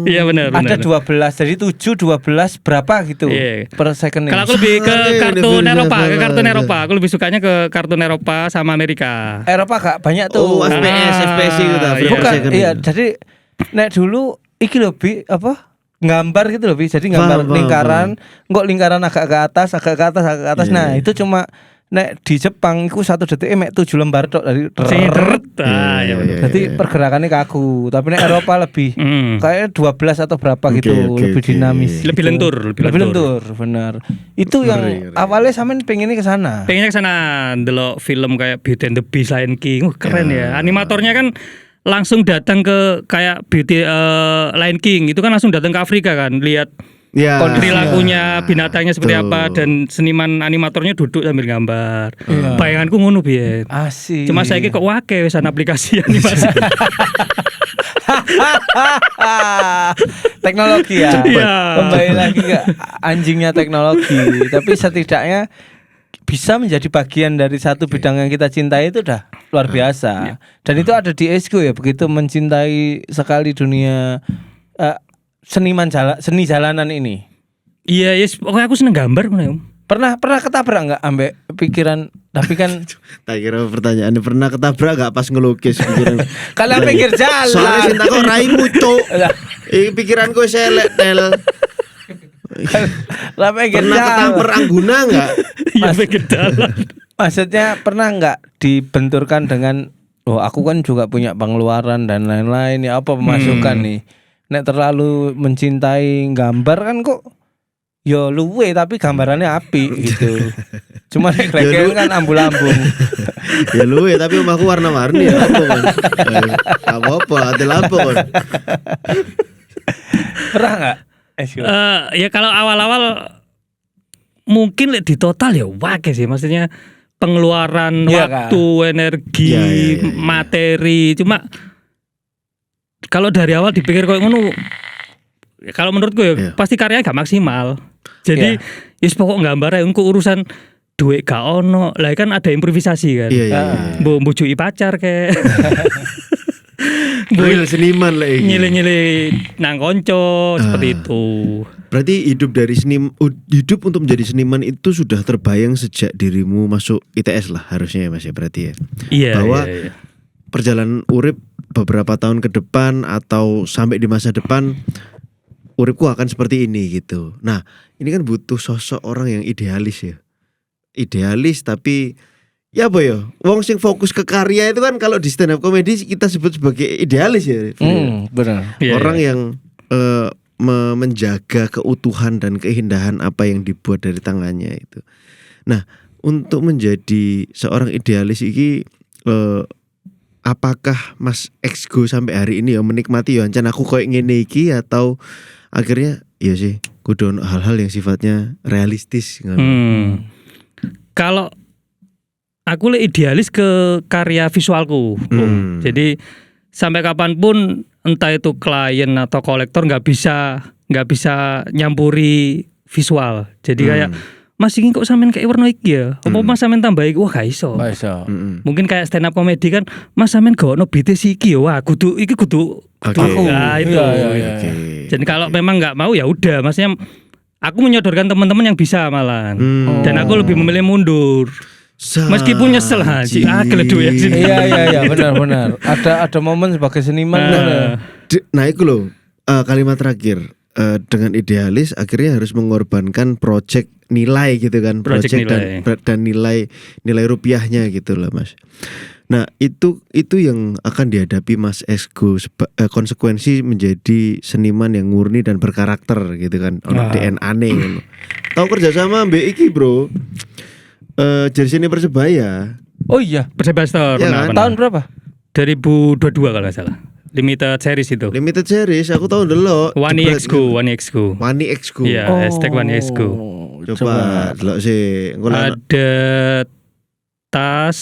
Iya benar. Ada 12, jadi 7, 12 berapa gitu Iya. per second. Kalau aku lebih ke Sangat kartun universal Eropa, ke banget. kartun Eropa. Aku lebih sukanya ke kartun Eropa sama Amerika. Eropa gak banyak tuh. Oh, FPS gitu. iya. Bukan, second. iya. Jadi nek dulu iki lebih apa? Gambar gitu lebih. Jadi gambar Paham, lingkaran, kok lingkaran agak ke atas, agak ke atas, agak ke atas. Iya, Nah, iya. itu cuma nek di Jepang iku 1 detik mek 7 lembar tok dari Sing deret. Iya, bener. iya. Jadi pergerakannya kaku. Tapi nek Eropa lebih kayaknya 12 atau berapa gitu, Oke, lebih oke. dinamis. Lebih gitu. lentur, lebih lentur, benar. Itu yang Ngeri. awalnya sampean pengennya ke sana. Pengennya ke sana ndelok film kayak Beauty and the Beast, Lion King. Keren ya. Animatornya kan langsung datang ke kayak Beauty Lion King. Itu kan langsung datang ke Afrika kan, lihat Ya. perilakunya binatangnya seperti Betul. apa, dan seniman animatornya duduk sambil gambar. Iya. Bayanganku ngono biyen. Asik. Cuma saiki kok wake wisan aplikasi animasi. Teknologi ya. Iya. Kembali lagi ke anjingnya teknologi. Tapi setidaknya bisa menjadi bagian dari satu bidang yang kita cintai itu udah luar biasa. Dan itu ada di Esco ya, begitu mencintai sekali dunia seni jalanan ini. Iya, yes, pokoknya aku seneng gambar ngono ya. Pernah ketabrak nggak ambek pikiran? Tapi kan Tak kira pertanyaannya pernah ketabrak gak pas ngelukis pikiran. kalian pikir jalan. Soalnya cinta kok raimu cuk. Lah. Pikiranku selek tel. Lah pikir Pernah jalan. ketampar Angguna enggak? Iya, pikir dalan. Maksudnya pernah nggak dibenturkan dengan oh aku kan juga punya pengeluaran dan lain-lain ya, apa pemasukan nih. Nek terlalu mencintai gambar kan kok yo luwe tapi gambarannya api gitu. Cuma nek Yo, kan ambul-ambung. Ya lu ya tapi rumahku warna-warni ya apa kan. Apa-apa ada lampu kan. Pernah nggak? Ya kalau awal-awal mungkin di total ya wake sih, maksudnya pengeluaran Iya, waktu, energi, Iya, iya. materi. Cuma kalau dari awal dipikir kayak ngono, kalau menurutku ya Iya. pasti karyanya gak maksimal. Jadi wis pokok gambar ae engko urusan duit gak ono. Lah kan ada improvisasi kan. Iya. Mbok mbujui pacar kayak Real seniman lah ini. nyile-nyile nang konco seperti itu. Berarti hidup untuk menjadi seniman itu sudah terbayang sejak dirimu masuk ITS lah harusnya ya Mas ya berarti ya. Iya. Bahwa iya. perjalanan urip beberapa tahun ke depan atau sampai di masa depan uripku akan seperti ini gitu. Nah, ini kan butuh sosok orang yang idealis ya. Idealis tapi ya apa ya? Wong sing fokus ke karya itu kan kalau di stand up comedy kita sebut sebagai idealis ya. Benar. Iya, Orang iya. yang menjaga keutuhan dan keindahan apa yang dibuat dari tangannya itu. Nah, untuk menjadi seorang idealis ini apakah Mas Exgo sampai hari ini ya menikmati ya ancen aku koyo ngene iki atau akhirnya ya sih kudu ono hal-hal yang sifatnya realistis ngono. Kalau aku idealis ke karya visualku. Jadi sampai kapanpun entah itu klien atau kolektor nggak bisa nyampuri visual. Jadi kayak Mas ini kok sampean kayak warna iki ya? Apa Mas sampean tambah iki? Wah gak iso. Mungkin kayak stand up comedy kan, Mas sampean gak ono BT iki ya. Wah kudu aku. Nah, itu. Jadi kalau memang nggak mau ya udah, maksudnya aku menyodorkan teman-teman yang bisa malahan. Dan aku lebih memilih mundur. Meskipun nyesel haji, keledu ya sini. Iya benar. Ada momen sebagai seniman. Nah itu loh kalimat terakhir dengan idealis akhirnya harus mengorbankan project nilai gitu kan, project dan nilai rupiahnya gitu loh Mas. Nah itu yang akan dihadapi Mas Exgo konsekuensi menjadi seniman yang murni dan berkarakter gitu kan, ono DNA nih. Tahu kerjasama Mbak iki bro. Jersey ini Persebaya. Oh iya, Persebaya Store. Ya, kan? Tahun berapa? 2022 kalau nggak salah. Limited series itu. Limited series, aku tahu dulu. Wani Exgo. Iya, hashtag Wani Exgo. Coba delok sih. Ada tas,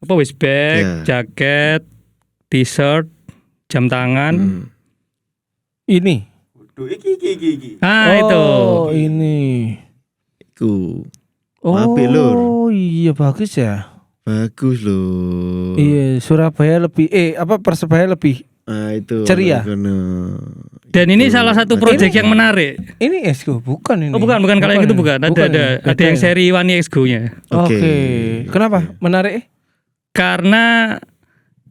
apa waistbag, jaket, t-shirt, jam tangan. Ini. Iki. Itu. Ini. Iku. Oh iya bagus ya. Bagus loh. Iya Surabaya lebih Persebaya lebih itu ceria. Dan ini salah satu proyek yang menarik. Ini Exgo bukan ini. Oh bukan kalau yang itu bukan. Ada yang seri Wani Exgo-nya. Oke. Kenapa menarik? Karena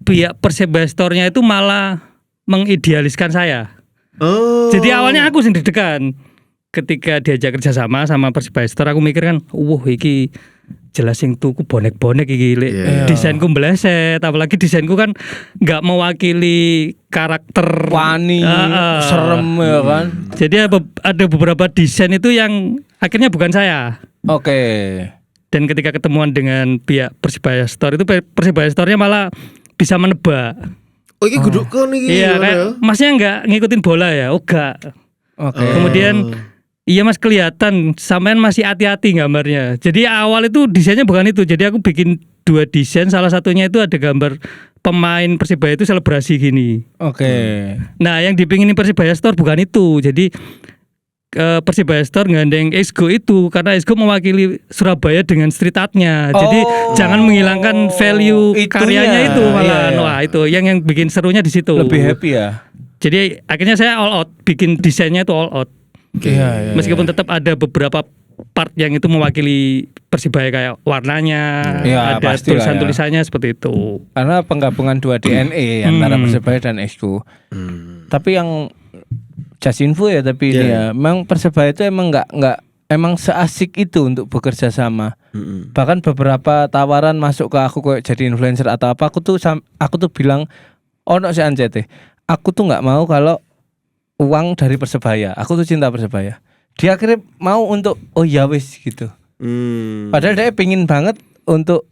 pihak Persebaya Store-nya itu malah mengidealiskan saya. Oh. Jadi awalnya aku sendiri deg-degan. Ketika diajak kerjasama sama Persebaya Store, aku mikir kan, iki jelas yang tuku bonek-bonek iki, desainku meleset, apalagi desainku kan nggak mewakili karakter Wani, serem ya kan. Jadi ada beberapa desain itu yang akhirnya bukan saya. Oke. Dan ketika ketemuan dengan pihak Persebaya Store itu Persebaya Store-nya malah bisa menebak. Oh ini guduk kon iki. Iya, kayak masnya nggak ngikutin bola ya? Oh enggak. Oke. Kemudian iya Mas kelihatan sampean masih hati-hati gambarnya. Jadi awal itu desainnya bukan itu. Jadi aku bikin 2 desain. Salah satunya itu ada gambar pemain Persibaya itu selebrasi gini. Oke. Nah yang dipinginin Persibaya Store bukan itu. Jadi Persibaya Store gandeng Exgo itu karena Exgo mewakili Surabaya dengan street art-nya. Jadi jangan menghilangkan value karyanya itu malah. Iya. Wah itu yang bikin serunya di situ. Lebih happy ya. Jadi akhirnya saya all out bikin desainnya itu all out. Iya. Meskipun tetap ada beberapa part yang itu mewakili Persibaya kayak warnanya, ada tulisan-tulisannya seperti itu. Karena penggabungan 2 DNA antara Persebaya dan Exgo. Tapi yang just info ya tapi ini ya, memang Persebaya itu emang nggak emang seasik itu untuk bekerja sama. Bahkan beberapa tawaran masuk ke aku kayak jadi influencer atau apa, aku tuh bilang, ono si Anjete, aku tuh nggak mau kalau uang dari Persebaya, aku tuh cinta Persebaya. Dia akhirnya mau untuk oh ya wis gitu. Padahal dia pingin banget untuk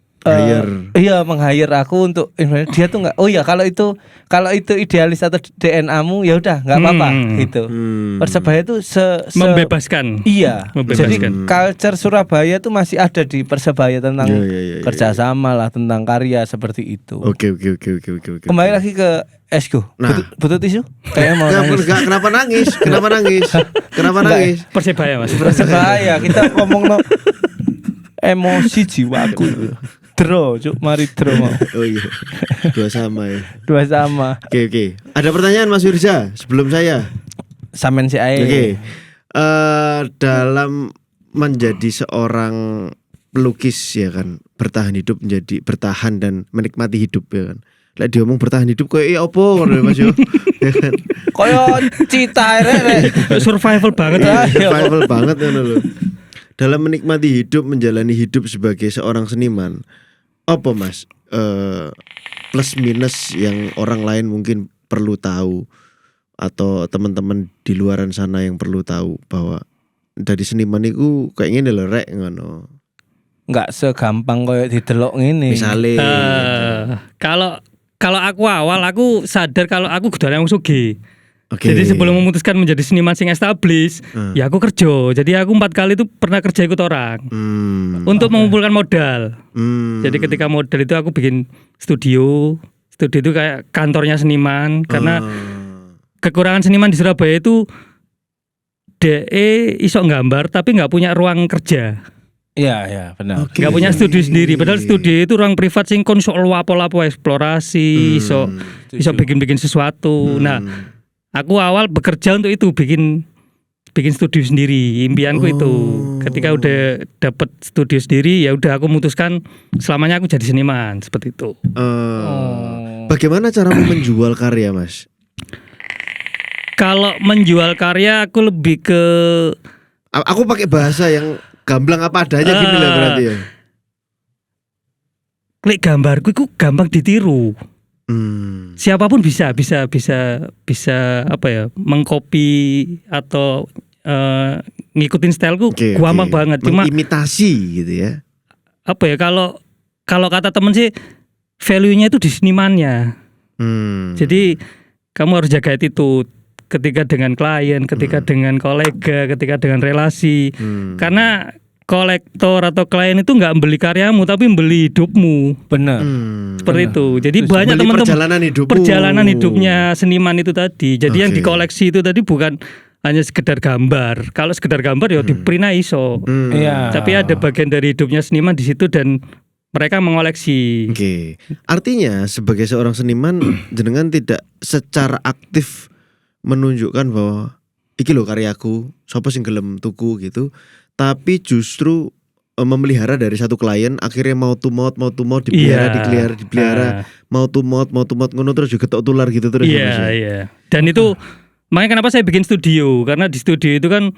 iya meng-hire aku untuk influencer. Dia tuh nggak, oh ya kalau itu idealis atau DNA-mu ya udah nggak apa-apa gitu. Persebaya itu membebaskan. Iya. Jadi culture Surabaya tuh masih ada di Persebaya tentang kerjasama lah, tentang karya seperti itu. Oke. Kembali lagi ke Esku. Butuh tisu? Kayaknya mau nangis. Kenapa nangis? Kenapa nangis? Persebaya Mas. Persebaya kita ngomong emosi jiwaku. Draw, cuk, mari draw mau. Oh iya. Dua sama ya. Oke. Ada pertanyaan Mas Wirza sebelum saya. Samen si ae. Oke. Dalam menjadi seorang pelukis ya kan, bertahan dan menikmati hidup ya kan. Lek diomong bertahan hidup koyo opo ngono Mas yo. Ya kan. Koyo cita rek. Survival banget. Survival banget ngono lho. Dalam menikmati hidup, menjalani hidup sebagai seorang seniman, apa Mas plus minus yang orang lain mungkin perlu tahu atau teman-teman di luaran sana yang perlu tahu bahwa dari seniman itu kayak gini lho rek ngono. Enggak segampang koyo didelok ngene. Misale kalau aku sadar kalau aku gudane wong sugih. Okay. Jadi sebelum memutuskan menjadi seniman sing established, ya aku kerja. Jadi aku 4 kali itu pernah kerja ikut orang untuk mengumpulkan modal. Jadi ketika modal itu aku bikin studio itu kayak kantornya seniman. Karena kekurangan seniman di Surabaya itu DE iso nggambar tapi nggak punya ruang kerja. Iya benar. Nggak punya studio sendiri. Padahal studio itu ruang privat sing kon iso lapo-lapo eksplorasi, iso bikin sesuatu. Nah. Aku awal bekerja untuk itu bikin studio sendiri. Impianku itu ketika udah dapet studio sendiri ya udah aku memutuskan selamanya aku jadi seniman seperti itu. Bagaimana caramu menjual karya Mas? Kalau menjual karya aku lebih ke aku pakai bahasa yang gamblang apa adanya gini lah berarti ya. Klik gambarku itu gampang ditiru. Siapapun bisa apa ya mengcopy atau ngikutin styleku gampang banget. Cuma imitasi gitu ya. Apa ya kalau kata temen sih value-nya itu di senimannya. Jadi kamu harus jaga itu ketika dengan klien, ketika dengan kolega, ketika dengan relasi. Karena kolektor atau klien itu nggak membeli karyamu tapi membeli hidupmu. Benar. Seperti itu. Jadi banyak teman-teman perjalanan hidupnya seniman itu tadi. Jadi yang dikoleksi itu tadi bukan hanya sekedar gambar. Kalau sekedar gambar ya di-print iso. Tapi ada bagian dari hidupnya seniman di situ dan mereka mengoleksi. Oke. Artinya sebagai seorang seniman jenengan tidak secara aktif menunjukkan bahwa iki lho karyaku, sapa sing gelem tuku gitu. Tapi justru memelihara dari satu klien akhirnya mau to mouth dipelihara mau to mouth ngono terus juga ketok tular gitu terus. Iya. Dan itu makanya kenapa saya bikin studio, karena di studio itu kan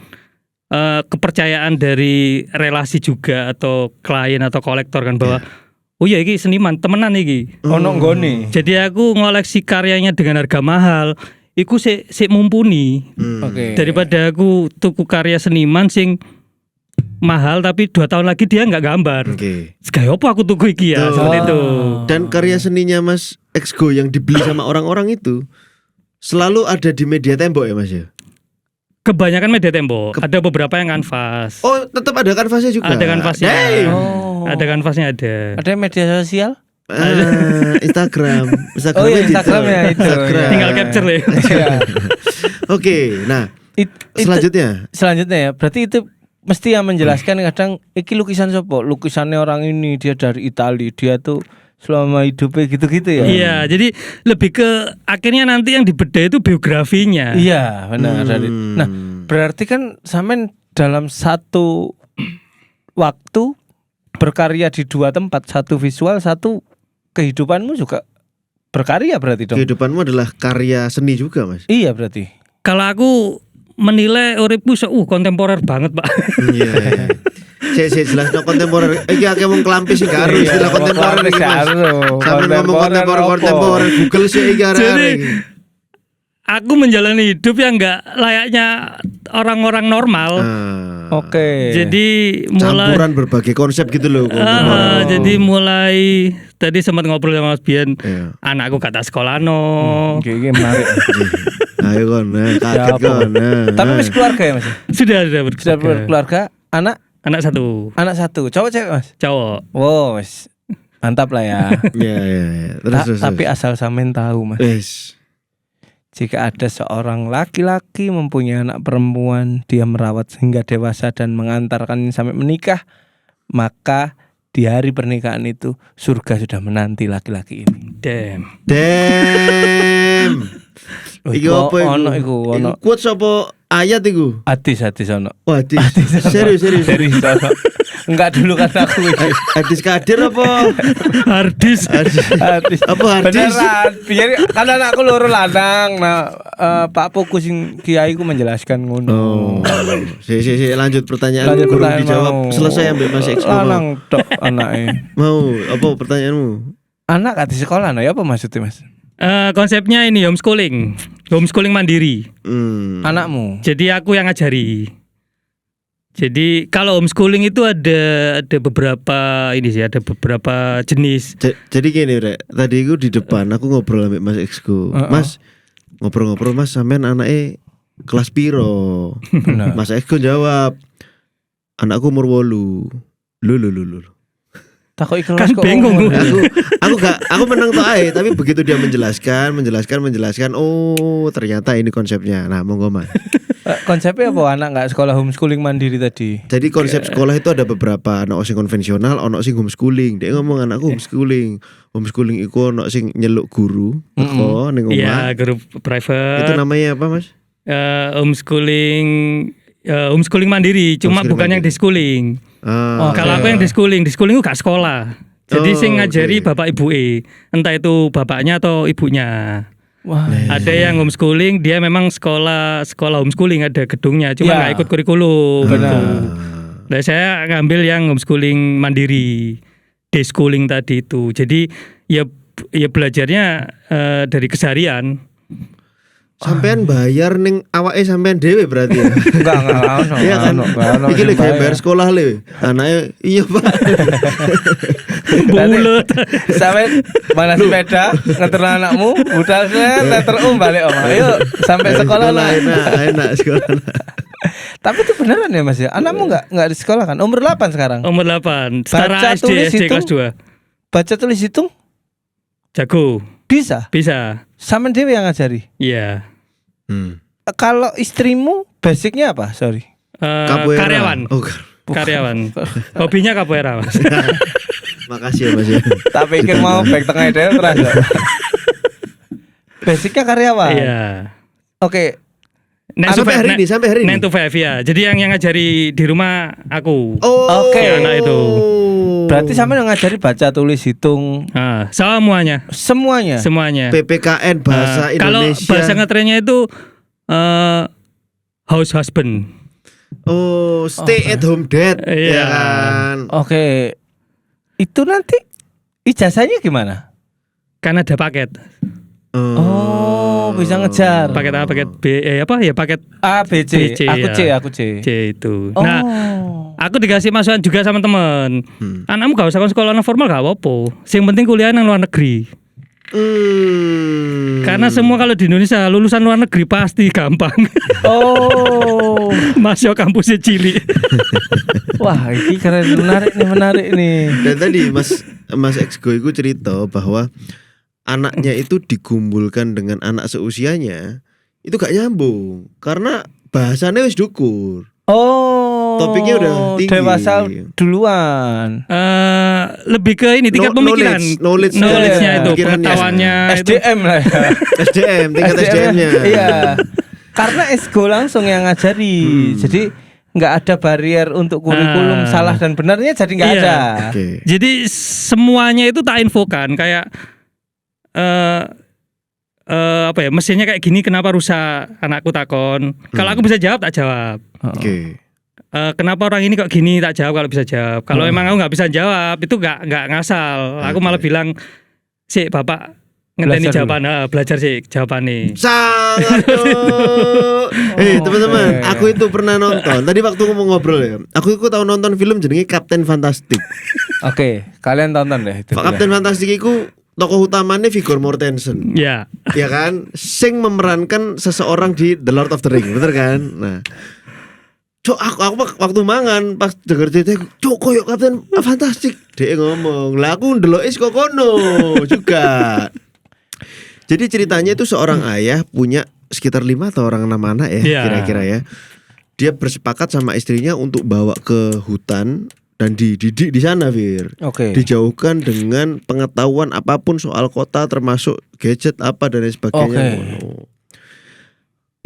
kepercayaan dari relasi juga atau klien atau kolektor kan bahwa oh iya iki seniman temenan iki ono nggone. Jadi aku ngoleksi karyanya dengan harga mahal iku sik mumpuni. Daripada aku tuku karya seniman sing mahal tapi 2 tahun lagi dia nggak gambar. Kayak apa aku tuku iki ya seperti itu. Dan karya seninya Mas Exgo yang dibeli sama orang-orang itu selalu ada di media tembok ya Mas ya? Kebanyakan media tembok. Ada beberapa yang kanvas. Oh, tetap ada kanvasnya juga. Ada kanvasnya. Ada kanvasnya ada. Ada media sosial? Instagram. Oh iya, Instagram ya itu. Tinggal capture deh. Oke, nah selanjutnya ya. Berarti itu mesti yang menjelaskan kadang iki lukisan sopo, lukisannya orang ini dia dari Italia, dia tuh selama hidupnya gitu-gitu ya. Iya, jadi lebih ke akhirnya nanti yang dibedah itu biografinya. Iya, benar. Nah, berarti kan sampean dalam satu waktu berkarya di 2 tempat, satu visual, satu kehidupanmu juga berkarya berarti dong. Kehidupanmu adalah karya seni juga Mas. Iya berarti. Kalau aku menilai uripku kontemporer banget, Pak. Iya. Saya jelas kontemporer. Iki akeh wong kelampis sing karo istilah kontemporer iki. Sampe ngomong kontemporer Google sih iki arek-arek. Aku menjalani hidup yang enggak layaknya orang-orang normal. Oke. Jadi mulai Campuran berbagai konsep gitu loh. jadi mulai tadi sempat ngobrol sama Mas Bian, Iya. anakku kata sekolah no. Iki menarik. Ayo kon, kaget Ya, apa? kon. Tapi wis keluarga ya Mas? Sudah Sudah berkeluarga, anak anak satu cowok cewek Mas? cowok. Wow, wis. Mantap lah ya. Iya. Terus. Tapi asal sampean tahu Mas, Wis. jika ada seorang laki-laki mempunyai anak perempuan, dia merawat hingga dewasa dan mengantarkannya sampai menikah, maka di hari pernikahan itu surga sudah menanti laki-laki ini. Damn. Iku apa iku? Ono iku, ono. Iku quotes apa ayat iku? Hadis ono. Wah, serius. Dari sono. Enggak dulu kata aku iki. Hadis kadir apa? Hardis. Hadis. Apa hadis? Beneran, biar kan anakku loro lanang. Nah, Pak Poku sing kiai ku menjelaskan ngono. Oh. Si lanjut pertanyaan Lanjut kurang pertanyaan dijawab. mau. Selesai ambil Mas Expo. Lanang tok anake. Mau apa pertanyaanmu? Anak gak di sekolah no ya apa maksudnya Mas? Konsepnya ini homeschooling mandiri. Anakmu. Jadi aku yang ngajari. Jadi kalau homeschooling itu ada beberapa ada beberapa jenis. Jadi gini Rek, tadi aku di depan aku ngobrol sama Mas Exco. Mas ngobrol-ngobrol Mas sampean anaknya kelas piro? Benar. Mas Exco jawab anakku umur 8. Lu. Takut ikhlas Kan kok bingung. ngomong. Aku menang tuh ae, tapi begitu dia menjelaskan, oh ternyata ini konsepnya. Nah, monggo Mas. Konsepnya apa anak nggak sekolah homeschooling mandiri tadi? Jadi konsep sekolah itu ada beberapa, ono sing konvensional, ono sing homeschooling. Dia ngomong anakku homeschooling. Homeschooling iku ono sing nyeluk guru teko ning omah. Iya, grup private. Itu namanya apa, Mas? Homeschooling mandiri, cuma Homeschooling bukan yang mandiri. di schooling. Ah, Kalau aku yang di schooling itu gak sekolah. Jadi Oh, sing ngajari oke. bapak ibu entah itu bapaknya atau ibunya. Wah. Ada yang homeschooling, dia memang sekolah homeschooling ada gedungnya, cuma Ya. nggak ikut kurikulum. Benar. gitu. Nah, saya ngambil yang homeschooling mandiri, day schooling tadi itu. Jadi ya belajarnya dari keseharian. sampean bayar ning awake sampean dhewe berarti ya. Enggak ono. Iya kan? ono Iki sing lho kayak bayar. bayar sekolah le. Anake iya, Pak. Bulet. Sampai mana sepeda ngeter anakmu, budal ngeter balik om. Ayo sampai sekolah lah. Enak sekolah. Tapi itu beneran ya Mas ya? Anakmu enggak di sekolah kan? Umur 8 sekarang. Umur 8. Setara Baca, SD tulis, kelas hitung. 2. Baca tulis hitung Jago. bisa. Sampean dhewe yang ngajari. Iya. Kalau istrimu basicnya apa? Sorry. Capoeira. Karyawan. Oh, Karyawan. Hobinya capoeira, Mas. makasih ya Mas ya. Tak pikir mau back tengah dhewe terus. Basicnya karyawan. Iya. Oke. Sampai hari ini. 9 to 5 ya. Jadi yang ngajari di rumah aku. Oh, Oke. Anak itu. Berarti sampean yang ngajari baca tulis hitung Nah, semuanya. semuanya. PPKN bahasa Kalau Indonesia. bahasa ngetrennya itu house husband. Oh, stay at home dad. Iya. Ya kan. Oke. Itu nanti ijazahnya gimana? Kan ada paket. Oh, bisa ngejar. Paket A, paket B, paket A, B, C. B, C, Aku C. C itu. Oh. Nah, aku dikasih masukan juga sama temen. Anakmu gak usah sekolah formal gak apa-apa. Yang penting kuliah nang luar negeri. Karena semua kalau di Indonesia lulusan luar negeri pasti gampang. Oh. Masuk kampusnya cilik. Wah, ini keren, menarik nih. Dan tadi Mas Exgo itu cerita bahwa anaknya itu digumbulkan dengan anak seusianya itu gak nyambung karena bahasanya wis dukur. Oh. Topiknya udah tinggi. Dewasa duluan. Lebih ke ini tingkat pemikiran. Pikirannya. Knowledge-nya itu, pengetahuannya itu. SDM lah ya. SDM, tingkat SDM-nya. Iya. Karena Esgo langsung yang ngajari. Jadi nggak ada barrier untuk kurikulum salah dan benarnya jadi nggak Iya. ada. Oke. Jadi semuanya itu tak infokan kayak mesinnya kayak gini kenapa rusak, anakku takon. Kalau aku bisa jawab tak jawab. Oke. Kenapa orang ini kok gini tak jawab kalau bisa jawab. Kalau emang aku nggak bisa jawab itu nggak ngasal. Aku malah bilang, "Sik Bapak ngenteni Belajar jawaban, belajar sih jawabane. Sangat dong. Teman-teman, aku itu pernah nonton. Tadi waktu ngomong ngobrol ya, aku tahu nonton film jenenge Captain Fantastic. Oke, kalian tonton deh itu. Captain Fantastic itu tokoh utamanya Viggo Mortensen. Ya. Ya kan, sing memerankan seseorang di The Lord of the Ring, bener kan? Nah, Cok, aku waktu mangan pas denger cerita, Cok koyo Captain Fantastic. Dia ngomong, lah aku ndelok kok kono juga. Jadi ceritanya itu seorang ayah punya sekitar 5 atau 6 anak ya, kira-kira ya. Dia bersepakat sama istrinya untuk bawa ke hutan dan dididik di sana, Fir. Oke. Dijauhkan dengan pengetahuan apapun soal kota, termasuk gadget apa dan lain sebagainya.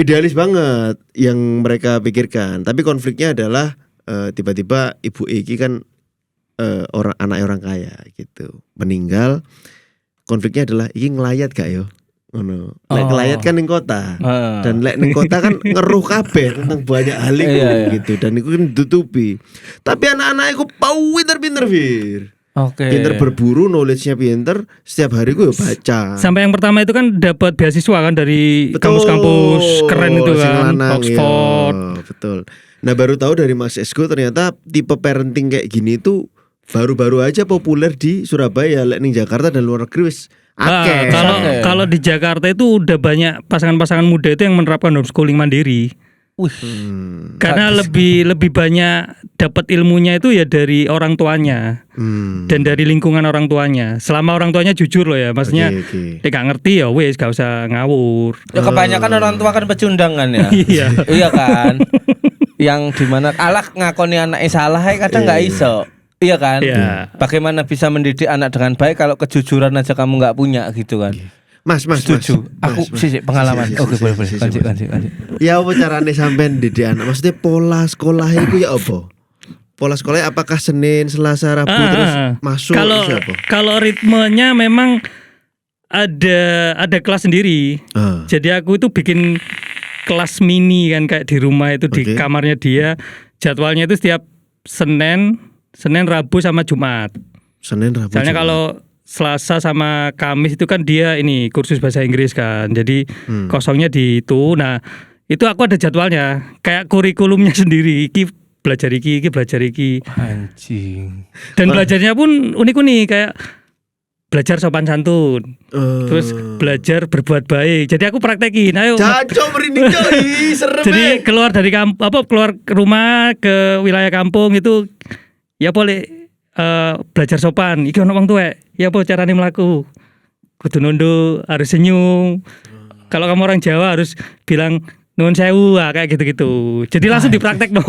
Idealis banget yang mereka pikirkan. Tapi konfliknya adalah tiba-tiba ibu Iki kan anak orang kaya gitu, meninggal. Konfliknya adalah iki ngelayat gak yo? Ngono. Lek ngelayat kan ning kota. Dan lek ning kota kan ngeruh kabeh tentang banyak hal itu gitu, dan itu kan ditutupi. Tapi anak-anak iku pinter-pinter, Fir. Pinter berburu, knowledge-nya pinter, setiap hari gue baca. Sampai yang pertama itu kan dapat beasiswa kan dari kampus-kampus keren itu kan, Oxford. Betul. Nah, baru tahu dari Mas Esko ternyata tipe parenting kayak gini tuh baru-baru aja populer di Surabaya, lek ning Jakarta dan luar negeri wis akeh. Kalau di Jakarta itu udah banyak pasangan-pasangan muda itu yang menerapkan homeschooling mandiri. Karena lebih banyak dapat ilmunya itu ya dari orang tuanya dan dari lingkungan orang tuanya. Selama orang tuanya jujur loh ya, maksudnya dia gak ngerti ya wes gak usah ngawur. Ya kebanyakan orang tua kan pecundang kan ya. Iya kan. Yang dimana Allah ngakoni anaknya salah kadang nggak iso. Iya kan. Bagaimana bisa mendidik anak dengan baik kalau kejujuran aja kamu nggak punya gitu kan. Mas setuju. Aku sih pengalaman. Oke, boleh. Lanjut. Ya apa carane sampean didik anak? Maksudnya pola sekolah itu ya apa? Pola sekolahnya apakah Senin, Selasa, Rabu terus masuk kalau ritmenya memang ada kelas sendiri. Jadi aku itu bikin kelas mini kan kayak di rumah itu di kamarnya dia. Jadwalnya itu setiap Senin, Rabu sama Jumat. Soalnya kalau Selasa sama Kamis itu kan dia ini kursus bahasa Inggris kan. Jadi kosongnya di itu. Nah, itu aku ada jadwalnya. Kayak kurikulumnya sendiri. Iki belajar iki. Anjing. Dan belajarnya pun unik-unik kayak belajar sopan santun. Terus belajar berbuat baik. Jadi aku praktekin. Ayo. Caco merinding coy, serem. Jadi keluar dari keluar rumah ke wilayah kampung itu ya boleh belajar sopan. Iki ono wong tuwek. Ya apa carane mlaku? Kudu nunduk, harus senyum. Kalau kamu orang Jawa harus bilang nuwun sewu, kayak gitu-gitu. Jadi langsung dipraktekno.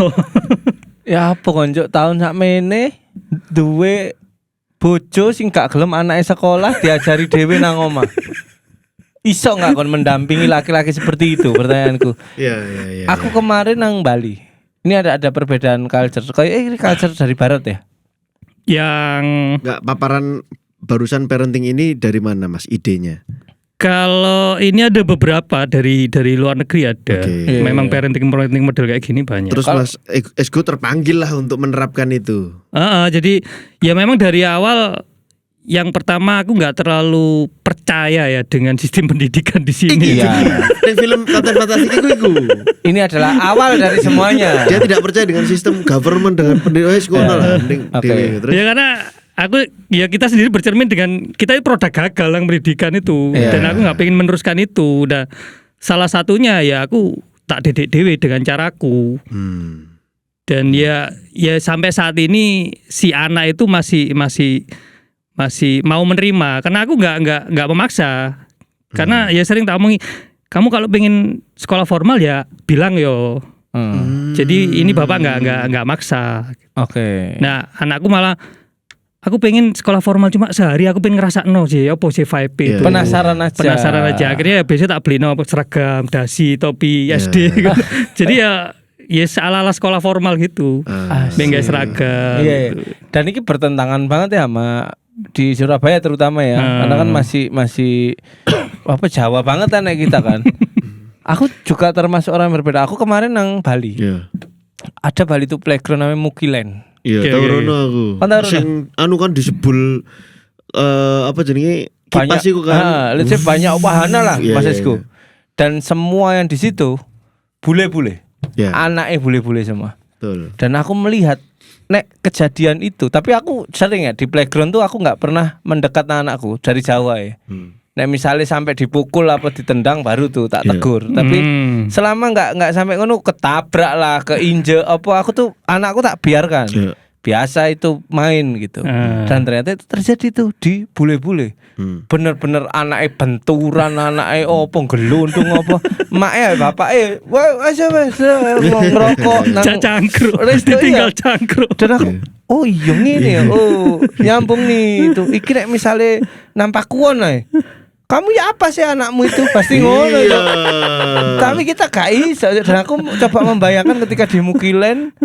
Ya apa konco tahun sakmene duwe bojo sing gak gelem anake sekolah diajari dhewe nang omah. Iso gak kon mendampingi laki-laki seperti itu, pertanyaanku. Iya. Aku kemarin nang Bali. Ini ada perbedaan culture. Kayak ini culture dari barat ya? Yang enggak paparan barusan parenting ini dari mana Mas idenya? Kalau ini ada beberapa dari luar negeri ada. Memang parenting model kayak gini banyak. Terus Mas Esko terpanggil lah untuk menerapkan itu. Jadi ya memang dari awal yang pertama aku nggak terlalu percaya ya dengan sistem pendidikan di sini. Iya. Yang film Captain Fantastic itu. Ini adalah awal dari semuanya. Dia tidak percaya dengan sistem government dengan pendidikan sekolah lah. Ya karena kita sendiri bercermin dengan kita itu produk gagal yang pendidikan itu, dan aku nggak pengen meneruskan itu. Udah salah satunya ya aku tak didik dewe dengan caraku. Dan ya sampai saat ini si anak itu masih mau menerima karena aku nggak memaksa. Karena ya sering tak omongi, kamu kalau pengen sekolah formal ya bilang yo. Jadi ini bapak nggak maksa. Nah anakku malah aku pengen sekolah formal cuma sehari, aku pengen ngerasa sih apa sih vibe itu. Penasaran aja. Akhirnya ya biasanya tak beli seragam, dasi, topi, SD. Jadi ya ala-ala sekolah formal gitu. Benggai seragam. Gitu. Dan ini bertentangan banget ya sama di Surabaya terutama ya. Karena kan masih Jawa banget kan kita kan. Aku juga termasuk orang yang berbeda. Aku kemarin nang Bali. Ada Bali itu playground namanya Mukiland. Iya, tahu rono aku. Sing anu kan disebul jenenge kipas iku kan. let's say banyak wahana lah Iya, Mas iya, Esko. iya. Dan semua yang di situ bule-bule. Ya, Anaknya bule-bule semua. betul. Dan aku melihat nek kejadian itu, tapi aku sering ya di playground tuh aku nggak pernah mendekat anakku dari jauh ya. Nek misalnya sampai dipukul apa ditendang baru tuh tak Iya. tegur. Tapi selama nggak sampai ngono ketabrak lah, keinjek apa aku tuh anakku tak biarkan. Iya. Biasa itu main gitu. Dan ternyata itu terjadi tuh di bule-bule. Bener-bener anaknya benturan, anaknya opo gelundung apa. Maknya bapaknya wah aja wes ngerokok nang cangkruk. resto, Ditinggal iya. cangkruk. Dan aku oh iya ngene ya. Oh, nyambung nih itu. Iki nek misale nampak kuon ae. Kamu ya apa sih anakmu itu pasti ngono Iya. ya. Tapi kita gak iso dan aku coba membayangkan ketika di Mukilen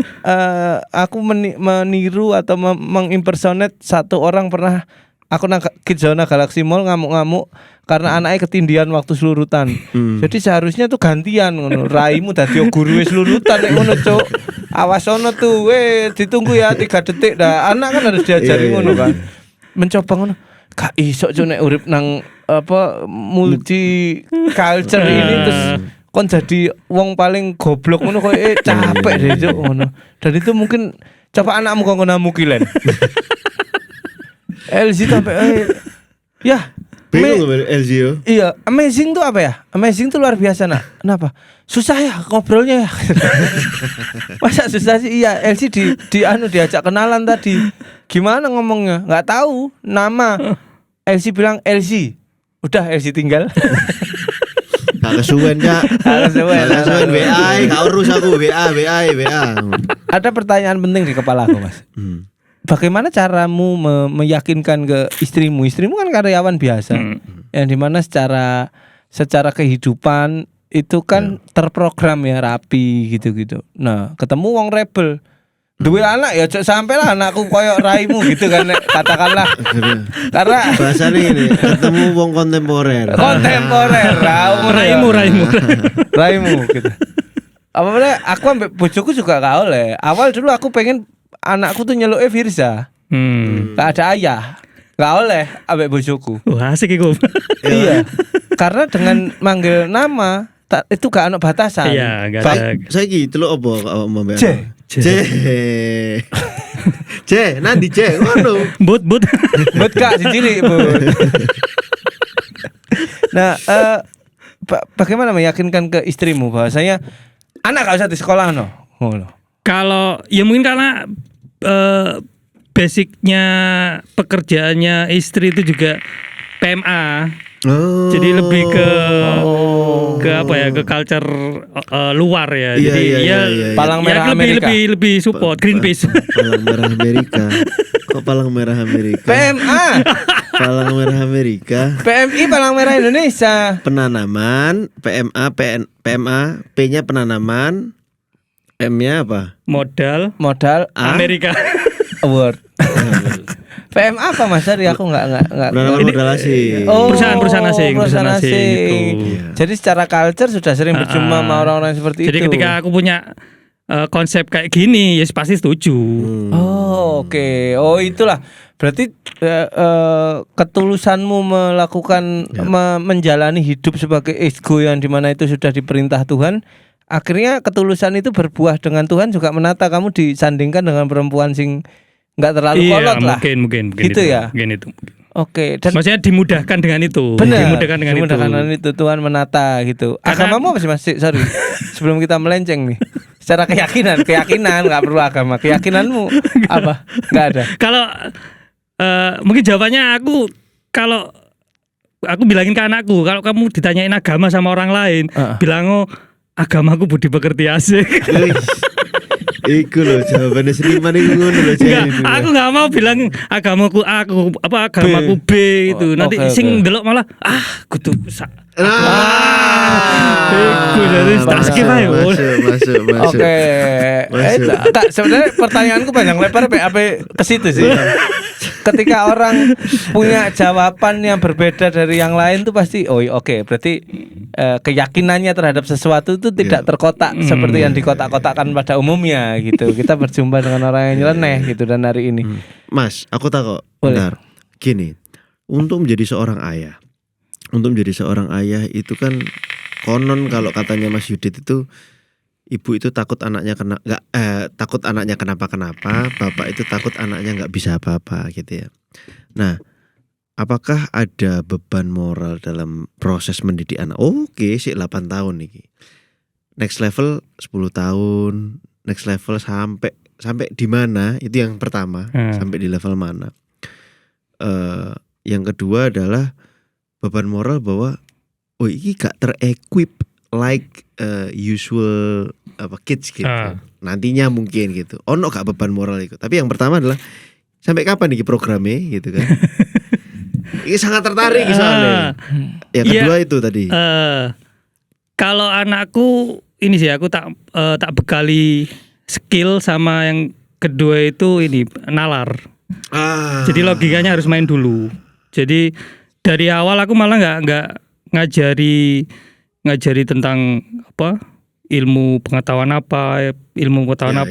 aku meniru atau mengimpersonate satu orang pernah aku nang Kidzona Galaxy Mall ngamuk-ngamuk karena anaknya ketindihan waktu selurutan. Jadi seharusnya tuh gantian ngono. Raimu dadi guru selurutan nek ngono, Cuk. Awas ono tuh, ditunggu ya 3 detik dah. Anak kan harus diajari ngono kan. Mencoba ngono. Gak iso Cuk nek urip nang apa multi culture ini terus kon jadi wong paling goblok ngono koyo capek deh Cuk ngono. Dan itu mungkin coba anakmu kok ngono Mukilen. LZ sampai ya Bingung Elzio. iya amazing tuh apa ya? Amazing tuh luar biasa nak. Kenapa? Susah ya ngobrolnya ya. Masa susah sih? Iya LZ diajak kenalan tadi. Gimana ngomongnya? Nggak tahu nama. LZ bilang LZ. Udah LZ tinggal. Gak kesuwen Kak. Gak kesuwen. WA, gak urus aku WA. Ada pertanyaan penting di kepala aku Mas. Bagaimana caramu meyakinkan ke istrimu? Istrimu kan karyawan biasa, yang dimana secara kehidupan itu kan terprogram ya rapi gitu. Nah ketemu wong rebel, dua anak ya sampai lah anakku koyok raimu gitu kan katakanlah. Karena bahasanya ini ketemu wong kontemporer. Raimu gitu. Apa boleh? Aku ambek bojoku juga gak oleh. Awal dulu aku pengen anakku tuh nyeluk Firza. Gak ada ayah. Gak oleh ambek bojoku. Wah asik iku. Iya. Karena dengan manggil nama itu gak ada batasan. Iya, gak ada. Saiki teluk apa mbak? C. Nanti C. Ngono. But. But Kak cilik, But. Nah, bagaimana meyakinkan ke istrimu bahwasanya anak gak usah di sekolah no. Kalau ya mungkin karena basicnya pekerjaannya istri itu juga PMA. Oh. Jadi lebih ke apa ya, ke culture luar ya. Iya, Jadi iya. Palang merah Amerika. lebih support Greenpeace. Palang merah Amerika. Kok palang merah Amerika? PMA. Palang merah Amerika. PMI Palang Merah Indonesia. Penanaman, PMA, P-nya penanaman, M-nya apa? Modal A? Amerika. Award. PMA apa Mas Ari? Aku enggak. Penanaman modal asing. Oh, Perusahaan asing gitu. Jadi secara culture sudah sering berjumpa sama orang-orang seperti Jadi itu. ketika aku punya konsep kayak gini, ya pasti setuju. Oh, oke. Oh, itulah. Berarti ketulusanmu melakukan menjalani hidup sebagai ego yang dimana itu sudah diperintah Tuhan. Akhirnya ketulusan itu berbuah dengan Tuhan juga menata kamu disandingkan dengan perempuan sing nggak terlalu kolot lah. Mungkin gitu itu, ya. Mungkin itu. Oke. Dan Maksudnya dimudahkan dengan itu. benar. Dimudahkan dengan itu Tuhan menata gitu. Agamamu apa sih Mas? Sorry. Sebelum kita melenceng nih. Secara keyakinan nggak perlu agama. Keyakinanmu apa? Nggak ada. Kalau mungkin jawabannya kalau aku bilangin ke anakku, kalau kamu ditanyain agama sama orang lain, bilang agamaku budi pekerti asik. Iku loh jawabannya seniman itu ngono loh. Aku nggak mau bilang agamaku B itu. Nanti sing delok malah kudu iku jadi tak skip aja. Masuk. Oke. Tak sebenarnya pertanyaanku panjang lebar apa ke situ sih. Ketika orang punya jawaban yang berbeda dari yang lain tuh pasti oke, berarti keyakinannya terhadap sesuatu itu tidak terkotak seperti yang dikotak-kotakkan pada umumnya gitu. Kita berjumpa dengan orang yang nyeleneh gitu dan hari ini. Mas, aku takut. Boleh. Bentar. Gini. untuk menjadi seorang ayah. Untuk menjadi seorang ayah itu kan konon kalau katanya Mas Yudit itu ibu itu takut anaknya takut anaknya kenapa-kenapa, bapak itu takut anaknya nggak bisa apa-apa gitu ya. Nah, apakah ada beban moral dalam proses mendidik anak? Oke, sih 8 tahun nih. Next level 10 tahun, next level sampai di mana? Itu yang pertama, sampai di level mana? Yang kedua adalah beban moral bahwa ini gak terequip like usual kids gitu. Nantinya mungkin gitu. Ono gak beban moral itu. Tapi yang pertama adalah sampai kapan nih programnya gitu kan? Ini sangat tertarik soalnya. Yang kedua itu tadi. Kalau anakku ini sih aku tak bekali skill, sama yang kedua itu ini nalar. Jadi logikanya harus main dulu. Jadi dari awal aku malah nggak ngajari tentang ilmu pengetahuan apa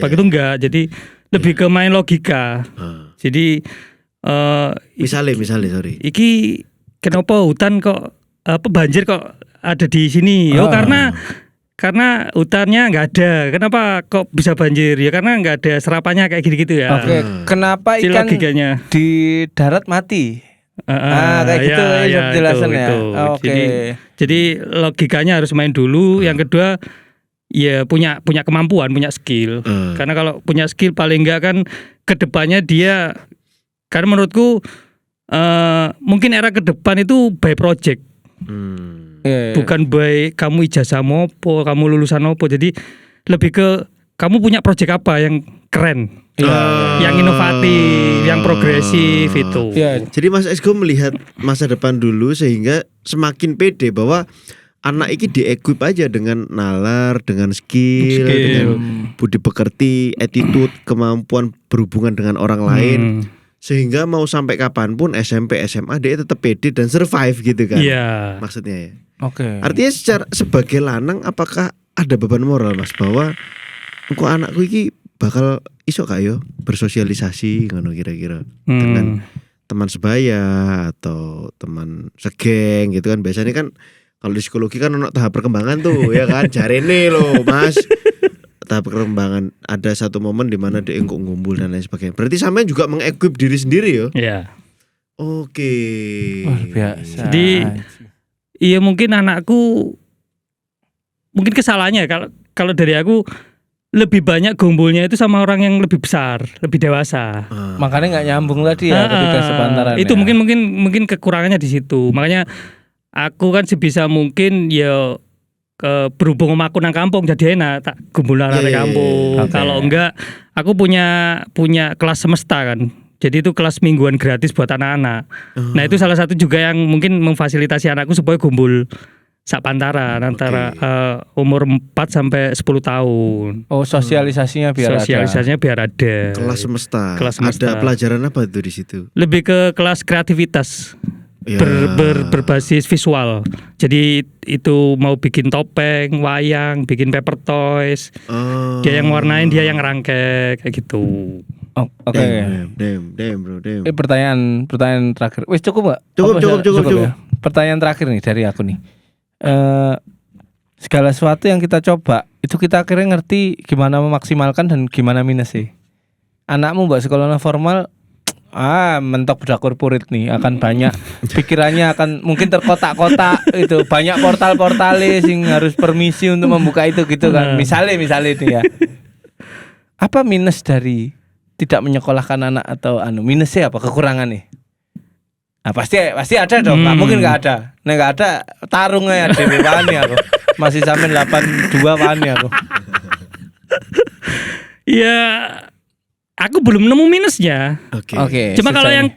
gitu enggak. Jadi lebih ke main logika. Jadi misalnya sorry. Iki kenapa hutan kok banjir kok ada di sini? Karena hutannya nggak ada. Kenapa kok bisa banjir? Ya karena nggak ada serapannya kayak gitu ya. Oke, kenapa ikan logikanya di darat mati? Kayak gitu penjelasannya. Oke. Jadi logikanya harus main dulu. Yang kedua ya punya kemampuan, punya skill. Karena kalau punya skill paling enggak kan kedepannya dia, karena menurutku mungkin era ke depan itu by project. Bukan by kamu ijazah mopo, kamu lulusan mopo. Jadi lebih ke kamu punya project apa yang keren, yang inovatif, yang progresif itu. Jadi Mas Esgo melihat masa depan dulu sehingga semakin pede bahwa anak ini di-equip aja dengan nalar, dengan skill, dengan budi pekerti, attitude, kemampuan berhubungan dengan orang lain. Sehingga mau sampai kapanpun SMP, SMA dia tetap pede dan survive gitu kan. Maksudnya ya. Oke. Artinya sebagai lanang apakah ada beban moral Mas bahwa engko anakku iki bakal iso gak yo bersosialisasi ngono kira-kira dengan teman sebaya atau teman segeng gitu kan. Biasanya kan kalau di psikologi kan ono tahap perkembangan tuh ya kan. Jarene loh Mas. Tahap perkembangan ada satu momen di mana dia engko ngumpul dan lain sebagainya. Berarti sampean juga mengequip diri sendiri yo. Iya. Oke. Luar biasa. Jadi iya mungkin anakku mungkin kesalahannya kalau dari aku lebih banyak gumpulnya itu sama orang yang lebih besar, lebih dewasa. Makanya nggak nyambung tadi ya ketika sepantaran. Itu mungkin kekurangannya di situ. Makanya aku kan sebisa mungkin ya berhubung sama aku nang kampung jadi enak tak gumpul nang kampung. Kalau enggak aku punya kelas semesta kan. Jadi itu kelas mingguan gratis buat anak-anak. Nah itu salah satu juga yang mungkin memfasilitasi anakku supaya gumpul sak pantaran antara umur 4 sampai 10 tahun. Oh, sosialisasinya biar ada. Kelas semesta. Ada pelajaran apa itu di situ? Lebih ke kelas kreativitas. Berbasis visual. Jadi itu mau bikin topeng, wayang, bikin paper toys. Dia yang warnain, dia yang rangkek kayak gitu. Oke. Damn bro. Pertanyaan terakhir. Wis cukup gak? Cukup. Ya? Pertanyaan terakhir nih dari aku nih. Segala sesuatu yang kita coba itu kita akhirnya ngerti gimana memaksimalkan dan gimana minus sih. Anakmu mbak sekolah formal mentok budak korporat nih akan banyak pikirannya akan mungkin terkotak-kotak itu banyak portal-portale sing harus permisi untuk membuka itu gitu kan. Misalnya itu ya. Apa minus dari tidak menyekolahkan anak atau minusnya apa kekurangan nih? Nah, pasti ada dong. Nggak mungkin nggak ada. Nah nggak ada tarungnya ya dewe wani aku. Masih sampai 82 wani aku. Ya aku belum nemu minusnya. Oke. Cuma kalau yang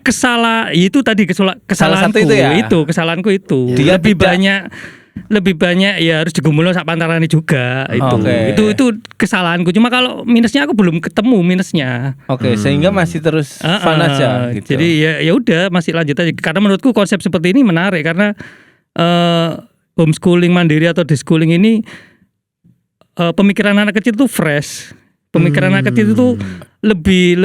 itu tadi kesalahanku itu ya? Kesalahanku itu. Dia lebih banyak ya harus digumpulno sak pantarane juga itu kesalahanku. Cuma kalau minusnya aku belum ketemu minusnya. Sehingga masih terus fun aja gitu. Jadi ya udah masih lanjut aja karena menurutku konsep seperti ini menarik karena homeschooling mandiri atau deschooling ini pemikiran anak kecil itu fresh. Pemikiran anak kecil itu lebih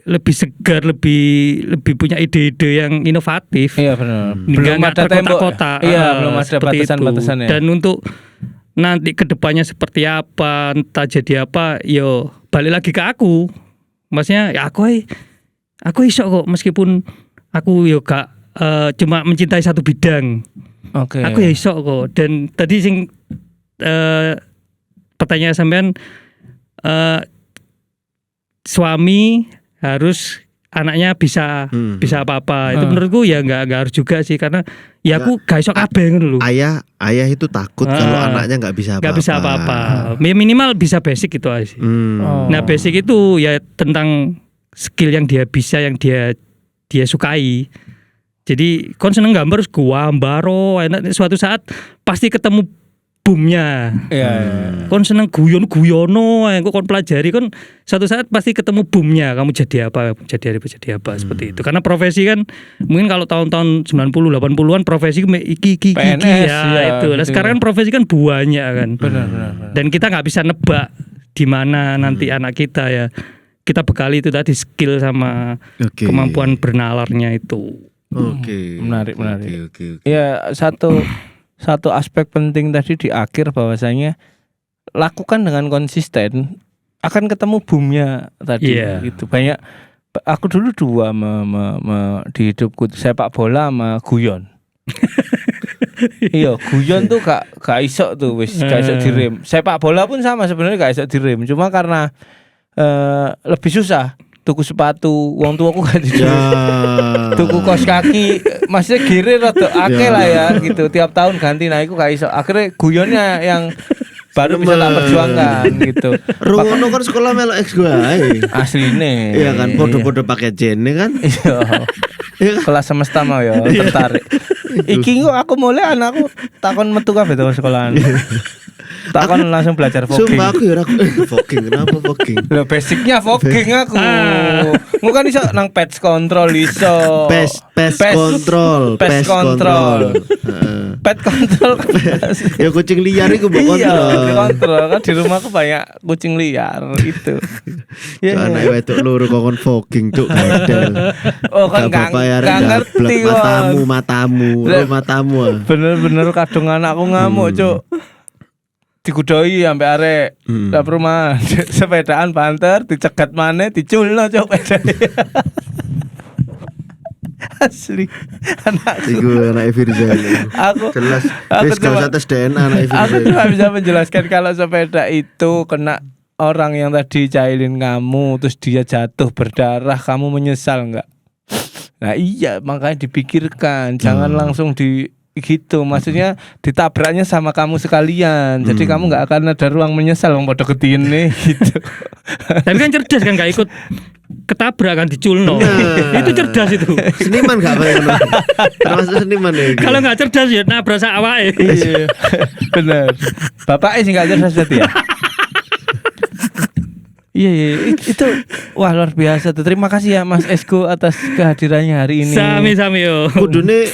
lebih segar, lebih punya ide-ide yang inovatif. Iya benar. Belum ada kotak-kotak. Iya, belum ada batasan-batasannya. Dan untuk nanti kedepannya seperti apa, entah jadi apa, yo balik lagi ke aku. Maksudnya ya aku iso kok meskipun aku yo gak cuma mencintai satu bidang. Oke. Aku ya iso kok. Dan tadi sing pertanyaan sampean suami harus anaknya bisa apa-apa. Itu menurutku ya enggak harus juga sih, karena ya aku gak iso kabeh ngono lho. Ayah itu takut kalau anaknya nggak bisa apa-apa. Nggak bisa apa-apa. Minimal bisa basic gitu aja sih. Nah, basic itu ya tentang skill yang dia bisa, yang dia sukai. Jadi kon seneng gambar terus baro enak, suatu saat pasti ketemu boomnya. Iya. Kon seneng guyon-guyono, kok kon pelajari, kon suatu saat pasti ketemu boomnya. Kamu jadi apa seperti itu. Karena profesi kan mungkin kalau tahun-tahun 90 80-an profesi iki PNS, ya, ya itu. Nah, gitu. sekarang kan profesi kan banyak kan. Benar. Dan kita nggak bisa nebak di mana nanti anak kita ya. Kita bekali itu tadi skill sama kemampuan bernalarnya itu. Oke. Menarik. Oke. Ya, satu aspek penting tadi di akhir bahwasanya lakukan dengan konsisten, akan ketemu boomnya tadi. Iya. Gitu. Banyak, aku dulu dua di hidupku, sepak bola sama guyon. Iya, guyon tuh gak iso tuh wis, gak iso direm. Sepak bola pun sama sebenarnya, gak iso direm. Cuma karena lebih susah tuku sepatu, wong tuaku gak di tuku kaos kaki, maksudnya gire rada akeh lah ya gitu, tiap tahun ganti. Nah iku gak iso, akhirnya guyonnya yang baru bisa tak perjuangkan gitu. Rungono kan sekolah melok X gue asline. Iya kan, podo-podo pakai jene kan. Iya. Kelas semesta mau ya tertarik. Iki kok aku mulai anakku takon metu kabeh to sekolahan. Takon langsung belajar voguing. Sumpah aku ya voguing, kenapa voguing? Lho basicnya voguing aku. Mu kan iso nang pets control iso. Pest control. Pet control. Ya kucing liar iku mbok Iya, kontrol. kontrol kan di rumahku banyak kucing liar itu. Ya anak wedok loro kokon voguing cuk gadel. Oh kan gak ngerti matamu. Bener-bener kadung anakku ngamuk cuk. Digudoi sampai arek dap rumah sepedaan banter dicegat maneh diculno cuk pedane. Asli anak Firza. Aku jelas wis cuma- gak usah tes DNA anak Aku Firza. cuma bisa menjelaskan kalau sepeda itu kena orang yang tadi cailin kamu, terus dia jatuh berdarah, kamu menyesal nggak? Nah iya, makanya dipikirkan, jangan langsung gitu, maksudnya ditabraknya sama kamu sekalian, jadi kamu nggak akan ada ruang menyesal, wong padha ketine gitu. Tapi kan cerdas kan, gak ikut ketabrak kan, diculno. Itu cerdas itu. Seniman gak bayang termasuk seniman ya. Kalau nggak cerdas ya nabrak sak awake. Iya, bener. Bapaknya sih nggak cerdas berarti ya. Iya, itu wah luar biasa tuh. Terima kasih ya Mas Esko atas kehadirannya hari ini. Sami yo. Kudune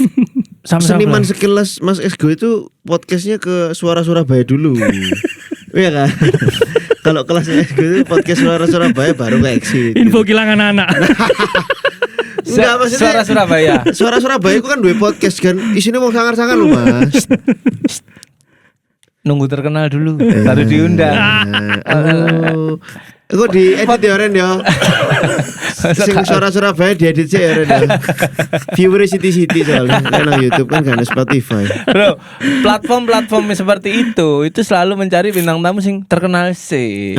Sama-sama. seniman sekilas Mas Esgo itu podcastnya ke Suara Surabaya dulu. Iya kan? Kalau kelasnya Esgo itu podcast Suara Surabaya baru ke Exit. Info kilangan anak. Enggak, maksudnya Suara Surabaya. Suara Surabaya itu kan dua podcast kan. Isinya mau sangar-sangar loh Mas. Nunggu terkenal dulu, baru diundang. Oh. Aku di edit ya Ren ya. Sing Suara Surabaya diedit sih ya Ren ya. Viewer City soalnya nang YouTube kan gak ada Spotify. Bro, platform seperti itu selalu mencari bintang tamu sing terkenal sih.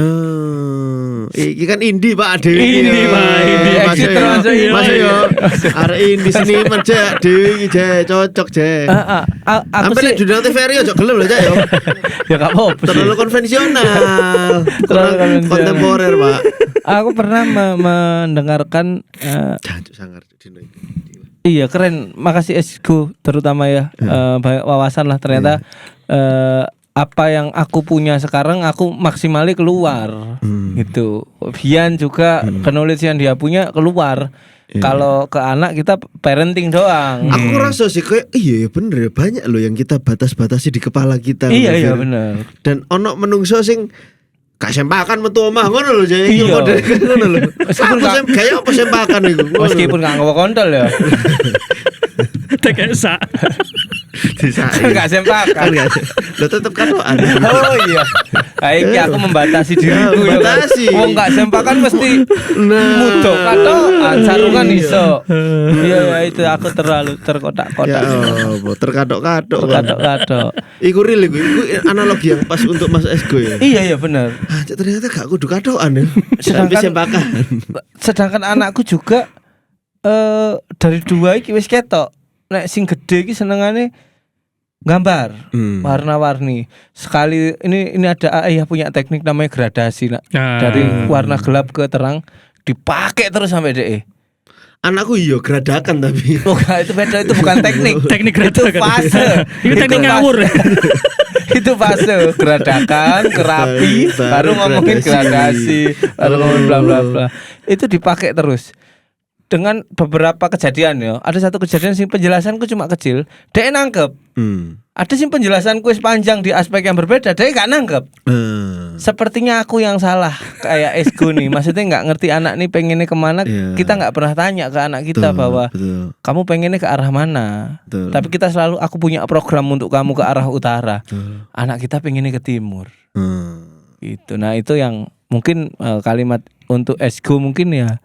Iki kan indie Pak Dewi. Indie, Pak, indie. Exit termasuk indie. Mas yo. Arek indie seniman Cek Dewi Cek cocok Cek. Aku Sampai sih nek judul TVRI ojo gelem lho Cek yo. ya gak apa-apa sih. Terlalu konvensional. Kurang konvensional. kontemporer Pak. Aku pernah mendengarkan Jancuk sangar dino iki. iya keren, makasih Esku terutama ya, banyak wawasan lah ternyata. Apa yang aku punya sekarang aku maksimali keluar gitu. Bian juga knowledge yang dia punya keluar. Kalau ke anak kita parenting doang. Aku ngerasa sih kayak iya ya bener ya, banyak loh yang kita batas-batasi di kepala kita. Iya benar. Dan ono menungso sing gak sempakan metu omah ngono lho jane Iya. model ngono lho. Meskipun Aku gaya apa sempakan iku. Meskipun gak nggawa kontol ya. Tekek sak. Enggak sempakan. Lo tetep katokan. Oh iya. Iki aku membatasi diriku ya. Membatasi. Wong enggak sempakan mesti Nah. mudok katokan, sarungan iso. Iya ya itu aku terlalu terkotak-kotak. Ya apa terkatok-katok. Terkatok-katok. Iku real iku analogi yang pas untuk Mas Esgo ya. Iya iya benar. Ternyata gak kudu katokan ya. Sampai sempakan. Sedangkan anakku juga dari dua iki wis ketok. Nek sing gede iki senengane gambar warna-warni. Sekali ini ada ayah punya teknik namanya gradasi nak. Dari warna gelap ke terang dipakai terus sampai DE. Anakku iya gradakan tapi. Bukan itu beda, itu bukan teknik. Teknik Itu gradakan. fase. Itu teknik ngawur. Itu fase geradakan, kerapi, baru ngomongin gradasi, baru ngomongin bla bla bla. Itu dipakai terus. Dengan beberapa kejadian ya. Ada satu kejadian sing penjelasanku cuma kecil, dia nangkep. Ada sing penjelasanku panjang di aspek yang berbeda, dia gak nangkep. Sepertinya aku yang salah kayak Esgo nih. Maksudnya gak ngerti anak nih pengennya kemana. Kita gak pernah tanya ke anak kita bahwa kamu pengennya ke arah mana. Tapi kita selalu, aku punya program untuk kamu ke arah utara. Anak kita pengennya ke timur. Gitu. Nah itu yang mungkin kalimat untuk Esgo mungkin ya.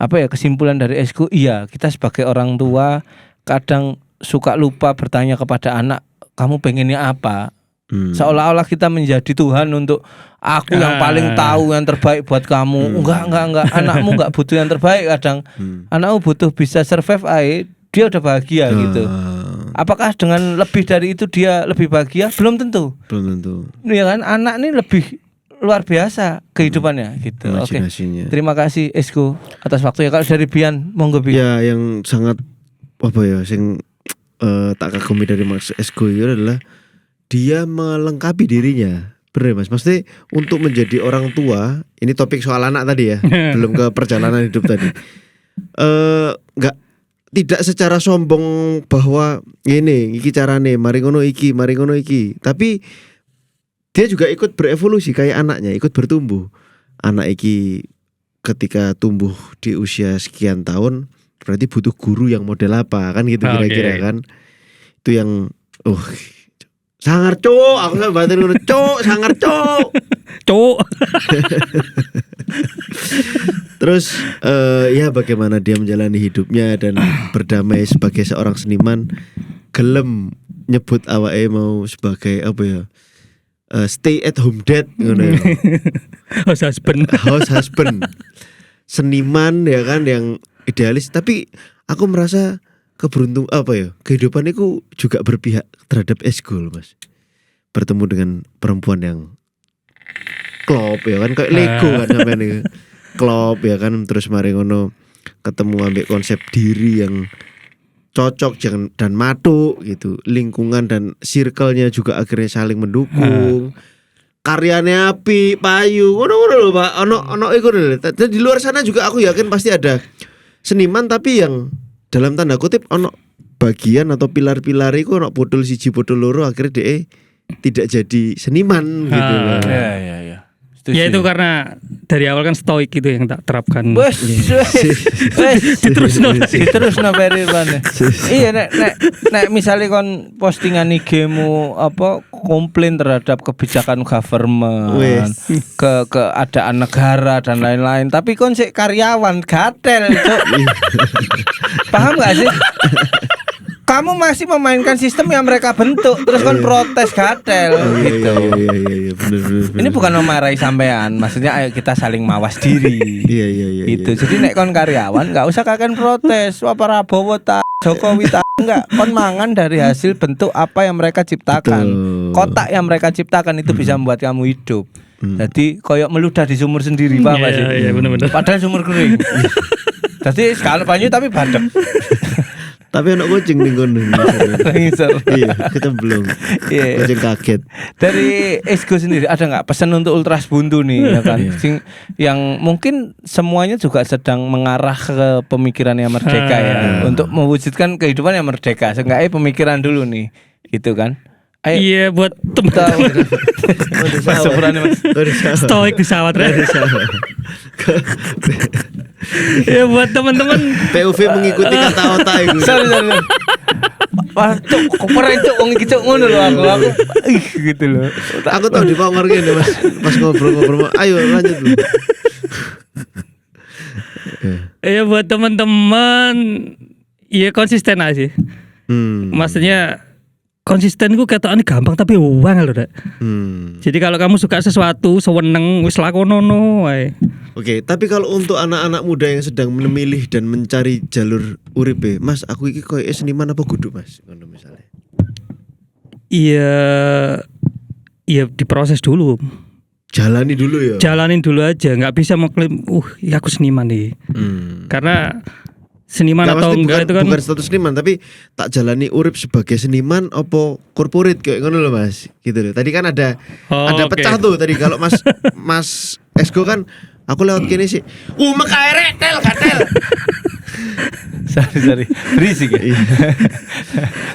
Apa ya kesimpulan dari Esgo? Iya, kita sebagai orang tua kadang suka lupa bertanya kepada anak, kamu pengennya apa? Seolah-olah kita menjadi Tuhan untuk aku yang paling tahu yang terbaik buat kamu. Enggak. Anakmu enggak butuh yang terbaik kadang. Anakmu butuh bisa survive aja, dia udah bahagia gitu. Apakah dengan lebih dari itu dia lebih bahagia? Belum tentu. Ya kan, anak ini lebih luar biasa kehidupannya gitu. Oke. Terima kasih Esgo atas waktunya. Kalau dari Bian monggo Bian. Ya yang sangat apa ya sing tak kagumi dari Mas Esgo itu adalah dia melengkapi dirinya. Bener Mas, maksudnya untuk menjadi orang tua, ini topik soal anak tadi ya, belum ke perjalanan hidup tadi. Enggak tidak secara sombong bahwa ini iki carane, mari ngono iki, tapi dia juga ikut berevolusi kayak anaknya, ikut bertumbuh. Anak iki ketika tumbuh di usia sekian tahun berarti butuh guru yang model apa kan gitu kira-kira kan. Itu yang sangar cuk, aku sampe batin ngono cuk, sangar cuk. Cuk. Terus ya bagaimana dia menjalani hidupnya dan berdamai sebagai seorang seniman, gelem nyebut awake mau sebagai apa ya? Stay at home dad ngono ya. House husband. Seniman ya kan yang idealis, tapi aku merasa keberuntung apa ya? Kehidupan itu juga berpihak terhadap Esgo Mas. Bertemu dengan perempuan yang klop ya kan kayak Lego kan sampean iki. Klop ya kan terus mari ngono ketemu ambek konsep diri yang cocok dan matu gitu, lingkungan dan circle-nya juga akhirnya saling mendukung. Karyanya api, payu, ngono lho Pak. Ono iku lho. Di luar sana juga aku yakin pasti ada seniman tapi yang dalam tanda kutip ono bagian atau pilar-pilar iku ono bodol siji bodol loro akhirnya dia tidak jadi seniman gitu loh. Ya. Ya itu karena dari awal kan stoik itu yang tak terapkan. Wes diterusno Periban. Iya nek misalnya kon postingan IG-mu apa komplain terhadap kebijakan government, keadaan negara dan lain-lain, tapi kon sik karyawan gatel, Cuk. Paham gak sih? Kamu masih memainkan sistem yang mereka bentuk, terus kan protes gatel gitu. Iya, bener. Ini bukan memarahi sampean, maksudnya ayo kita saling mawas diri. Iya. Gitu. Jadi nek kon karyawan nggak usah kakek protes. Wah Prabowo Jokowi enggak, kon mangan dari hasil bentuk apa yang mereka ciptakan. Betul. Kotak yang mereka ciptakan itu bisa membuat kamu hidup. Jadi koyok meludah di sumur sendiri, paham gak sih? Iya, bener. Padahal sumur kering. Jadi sekali banyu tapi badem. Tapi anak kucing nih kono. Ngisor. Iya, kita belum. Iya. Kucing kaget. Dari Esgo sendiri ada nggak pesan untuk Ultras Buntu nih ya kan? Yang mungkin semuanya juga sedang mengarah ke pemikiran yang merdeka ya, untuk mewujudkan kehidupan yang merdeka. Seenggaknya pemikiran dulu nih, gitu kan? Ayo. Iya buat teman-teman Mas Sopurane Mas. stoik di sawat ya buat teman-teman POV mengikuti kata otak itu. Sorry. Wah, cuk, kok keren cuk wong iki cuk ngono lho aku. Gitu loh. Aku tahu di kongor gini Mas, pas ngobrol-ngobrol. Ayo lanjut dulu. ya buat teman-teman iya konsisten aja sih. Maksudnya konsisten ku ketokane gampang tapi uang lho, Dek. Jadi kalau kamu suka sesuatu, seweneng wis lakonono wae. Oke, tapi kalau untuk anak-anak muda yang sedang memilih dan mencari jalur uripe, Mas, aku iki koyo seniman apa kudu, Mas? Ngono misalnya. Iya diproses dulu. Jalani dulu ya. Jalanin dulu aja, nggak bisa mengklaim ya aku seniman nih. Karena seniman atau enggak itu kan bukan status seniman, tapi tak jalani urip sebagai seniman opo corporate kayak ngono loh Mas. Gitu loh. Tadi kan ada pecah tuh tadi kalau Mas Esgo kan aku lewat kene sih. Mekaere tel gatel. Sorry. Berisik ya.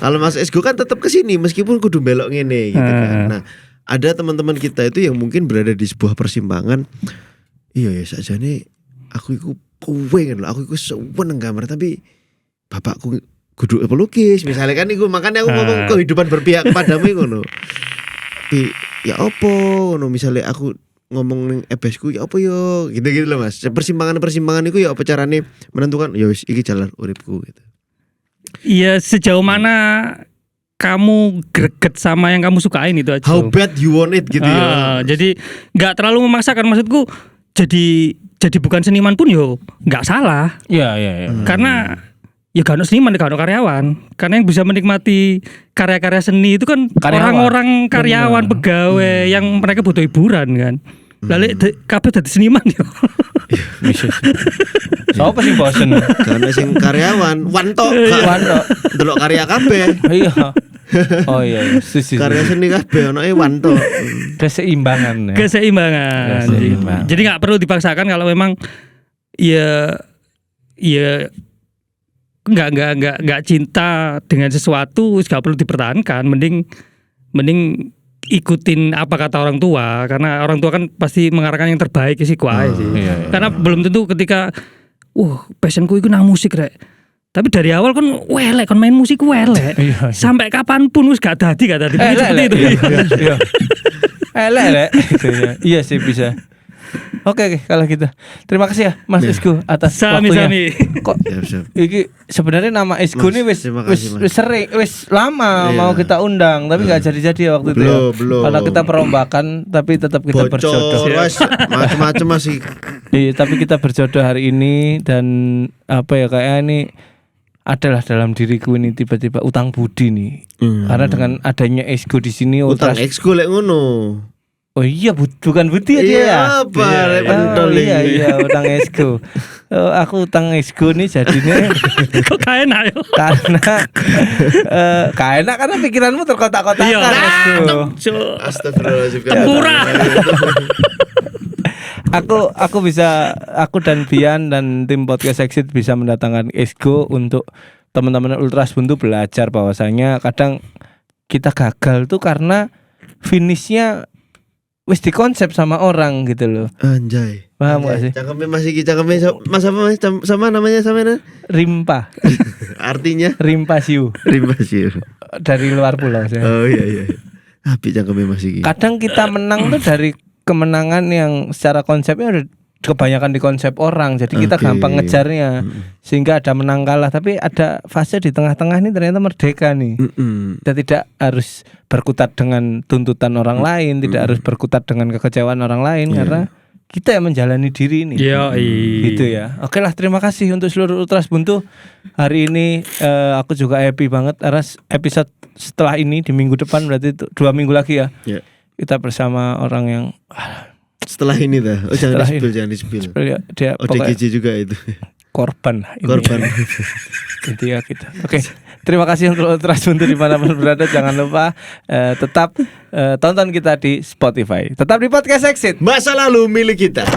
Kalau Mas Esgo kan tetap ke sini meskipun kudu belok ngene gitu kan. Nah, ada teman-teman kita itu yang mungkin berada di sebuah persimpangan. Iya ya sakjane aku iku pengen loh, aku iku seneng gambar tapi bapakku kudu pelukis misalnya kan iku makanya aku ngomong kehidupan berpihak padamu ngono. Tapi ya opo ngono misalnya aku ngomong ning ebesku ya apa yo gitu-gitu loh Mas. Persimpangan itu ya apa carane menentukan ya wis iki jalan uripku gitu. Iya sejauh mana kamu greget sama yang kamu sukain itu aja. How bad you want it gitu ya. Jadi nggak terlalu memaksakan maksudku. Jadi bukan seniman pun yo nggak salah. Iya. Karena ya gak ada seniman, gak ada karyawan. Karena yang bisa menikmati karya-karya seni itu kan orang-orang karyawan, pegawai yang mereka butuh hiburan kan. Lalu kabeh dadi seniman yo. Sopo sing bosen? Karena sing karyawan wanto delok karya kabeh. Iya. Oh iya. Karya seni kabeh onoke wanto. Keseimbangan. Jadi nggak perlu dipaksakan kalau memang ya nggak cinta dengan sesuatu nggak perlu dipertahankan. Mending ikutin apa kata orang tua karena orang tua kan pasti mengarahkan yang terbaik sih kuai sih. Iya. Karena belum tentu ketika passionku itu nang musik rek. Tapi dari awal kan welek kan main musik welek. Iya. Sampai kapanpun wis gak dadi seperti itu. Iya. Elek. Iya sih bisa. Oke, kalau gitu. Terima kasih ya Mas Isgu atas waktunya. Sami. Kok iki sebenarnya nama Isgu ini wis sering wis lama mau kita undang tapi enggak jadi-jadi waktu itu. Belum. Karena kita perombakan tapi tetap kita berjodoh. Macam-macam masih. Iya, tapi kita berjodoh hari ini dan apa ya kayak ini adalah dalam diriku ini tiba-tiba utang budi nih. Karena dengan adanya Esgo di sini utang Esgo lek ngono. Oh iya bukan budi aja ya. Iya utang Esgo. Aku utang Esgo nih jadinya kok kaenak yo. Karena pikiranmu terkotak-kotakan Esgo. Astagfirullahaladzim. Tempura. Aku dan Bian dan tim podcast Exit bisa mendatangkan Esgo untuk teman-teman Ultras Buntu belajar bahwasanya kadang kita gagal tuh karena finishnya wis dikonsep sama orang gitu loh. Anjay. Paham gak sih? Cangkeme Mas apa Mas sama namanya sama Rimpa. Artinya Rimpa Siu. Dari luar pulau saya. Oh iya. Tapi cangkeme Mas iki. Kadang kita menang tuh dari kemenangan yang secara konsepnya udah kebanyakan di konsep orang, jadi kita gampang ngejarnya sehingga ada menang kalah. Tapi ada fase di tengah-tengah ini ternyata merdeka nih. Kita tidak harus berkutat dengan tuntutan orang lain, tidak harus berkutat dengan kekecewaan orang lain karena kita yang menjalani diri ini. Gitu ya. Oke lah, terima kasih untuk seluruh Ultras Buntu. Hari ini aku juga happy banget karena episode setelah ini di minggu depan berarti 2 minggu lagi ya. Kita bersama orang yang setelah ini dah. Jangan di-spill. Dia ODGJ juga itu. Korban. Itu ya kita. Oke. Terima kasih untuk Ultras Buntu dimanapun berada. Jangan lupa tetap tonton kita di Spotify. Tetap di Podcast Exit. Masa lalu milik kita.